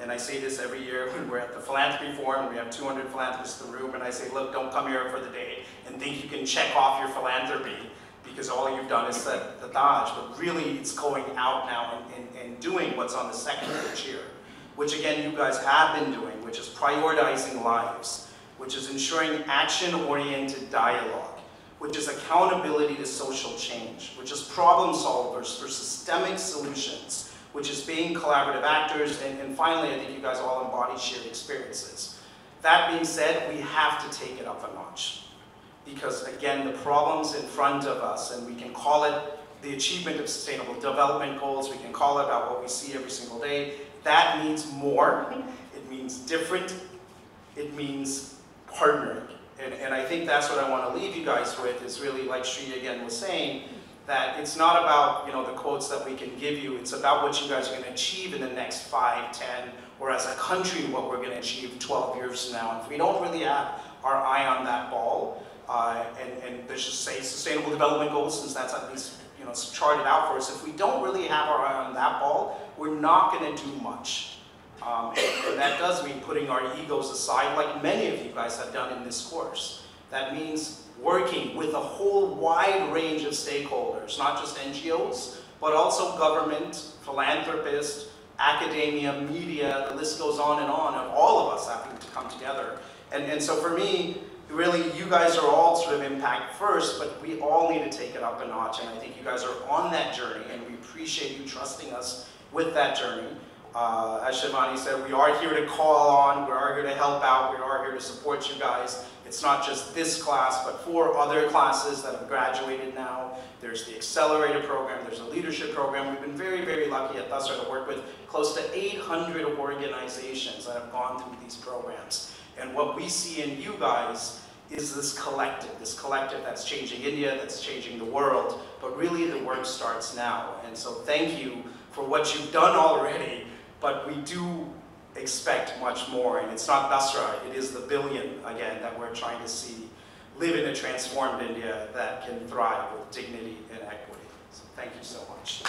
And I say this every year when we're at the philanthropy forum, we have 200 philanthropists in the room, and I say, look, don't come here for the day and think you can check off your philanthropy, because all you've done is set the Taj, but really it's going out now and doing what's on the second page here, which again you guys have been doing, which is prioritizing lives, which is ensuring action-oriented dialogue, which is accountability to social change, which is problem solvers for systemic solutions, which is being collaborative actors, and finally I think you guys all embody shared experiences. That being said, we have to take it up a notch. Because again, the problems in front of us, and we can call it the achievement of sustainable development goals, we can call it about what we see every single day, that means more, it means different, it means partnering. And I think that's what I want to leave you guys with, is really, like Sri again was saying, that it's not about the quotes that we can give you, it's about what you guys are going to achieve in the next 5, 10, or as a country what we're going to achieve 12 years from now. And if we don't really have our eye on that ball, and let's just say sustainable development goals, since that's at least charted out for us, if we don't really have our eye on that ball, we're not going to do much. And that does mean putting our egos aside, like many of you guys have done in this course. That means working with a whole wide range of stakeholders, not just NGOs, but also government, philanthropists, academia, media, the list goes on, and all of us having to come together. And so for me, really, you guys are all sort of impact first, but we all need to take it up a notch, and I think you guys are on that journey, and we appreciate you trusting us with that journey. As Shivani said, we are here to call on, we are here to help out, we are here to support you guys. It's not just this class, but 4 other classes that have graduated now. There's the Accelerator program, there's a leadership program. We've been very, very lucky at Dasra to work with close to 800 organizations that have gone through these programs. And what we see in you guys is this collective that's changing India, that's changing the world, but really the work starts now. And so thank you for what you've done already, but we do expect much more, and it's not Dasra, it is the billion, again, that we're trying to see live in a transformed India that can thrive with dignity and equity. So thank you so much.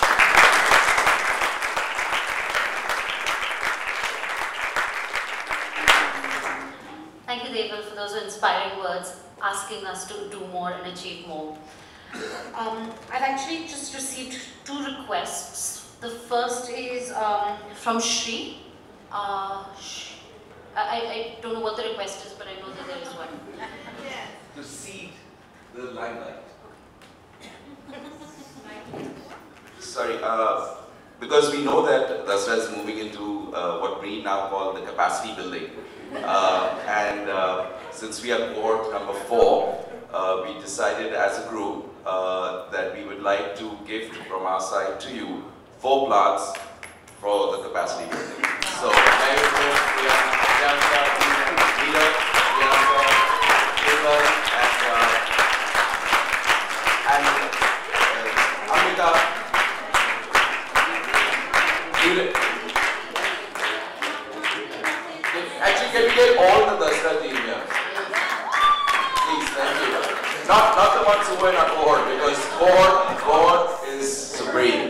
Thank you, Deval, for those inspiring words, asking us to do more and achieve more. I've actually just received 2 requests The first is from Shri. I don't know what the request is, but I know that there is one. To cede the limelight. Sorry, because we know that Dasra is moving into what we now call the capacity building. Since we are cohort number 4, we decided as a group that we would like to gift from our side to you 4 plants for the capacity building. So, Amrita, actually, can we get all the Dasra team here? Please, thank you. Not the ones who were in our cohort, because cohort is supreme.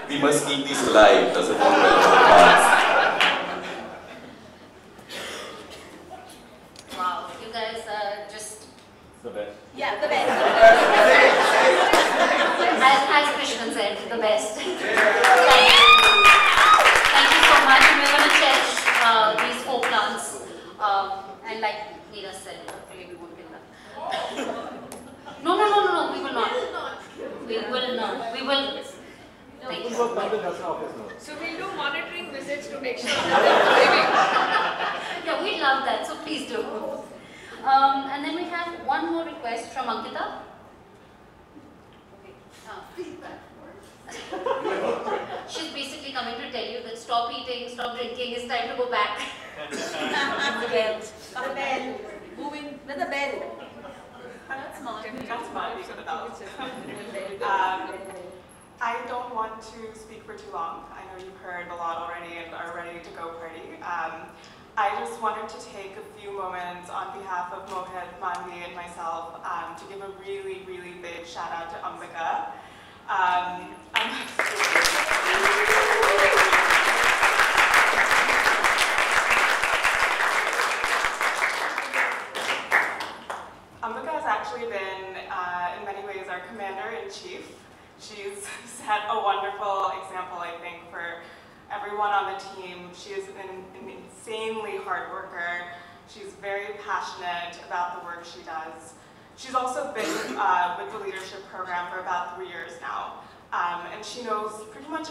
We must keep these alive, doesn't it? Wow, you guys are just... The best. Yeah, the best. As Krishnan said, the best. Thank you so much. And we're going to cherish these 4 plants. And like Neera said, hopefully we won't kill them. No, we will not. We will not. We will... Thank you. So we'll do monitoring visits to make sure that they're living. Yeah, we love that, so please do. And then we have one more request from Ankita. She's basically coming to tell you that stop eating, stop drinking, it's time to go back. The bell. The bell. Moving with the bell. That's I don't want to speak for too long. I know you've heard a lot already and are ready to go party. I just wanted to take a few moments on behalf of Mohit, Manvi, and myself to give a really, really big shout out to Ambika. Ambika has actually been, in many ways, our commander-in-chief. She's set a wonderful example, I think, for everyone on the team. She is an insanely hard worker. She's very passionate about the work she does. She's also been with the leadership program for about 3 years now. And she knows pretty much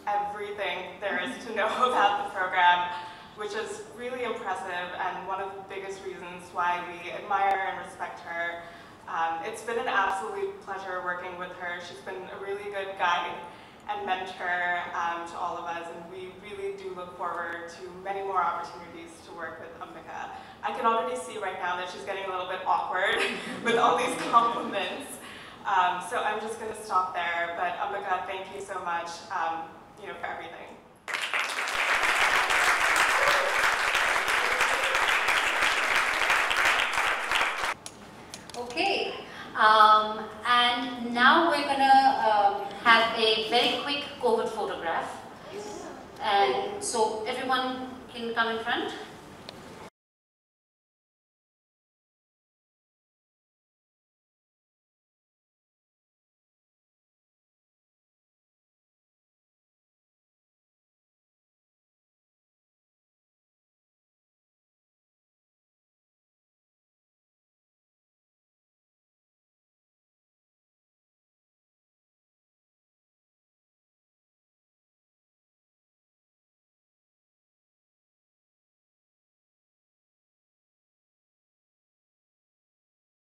everything there is to know about the program, which is really impressive and one of the biggest reasons why we admire and respect her. It's been an absolute pleasure working with her. She's been a really good guide and mentor to all of us, and we really do look forward to many more opportunities to work with Ambika. I can already see right now that she's getting a little bit awkward with all these compliments. So I'm just going to stop there, but Ambika, thank you so much for everything. Okay, and now we're gonna have a very quick cohort photograph. And so everyone can come in front.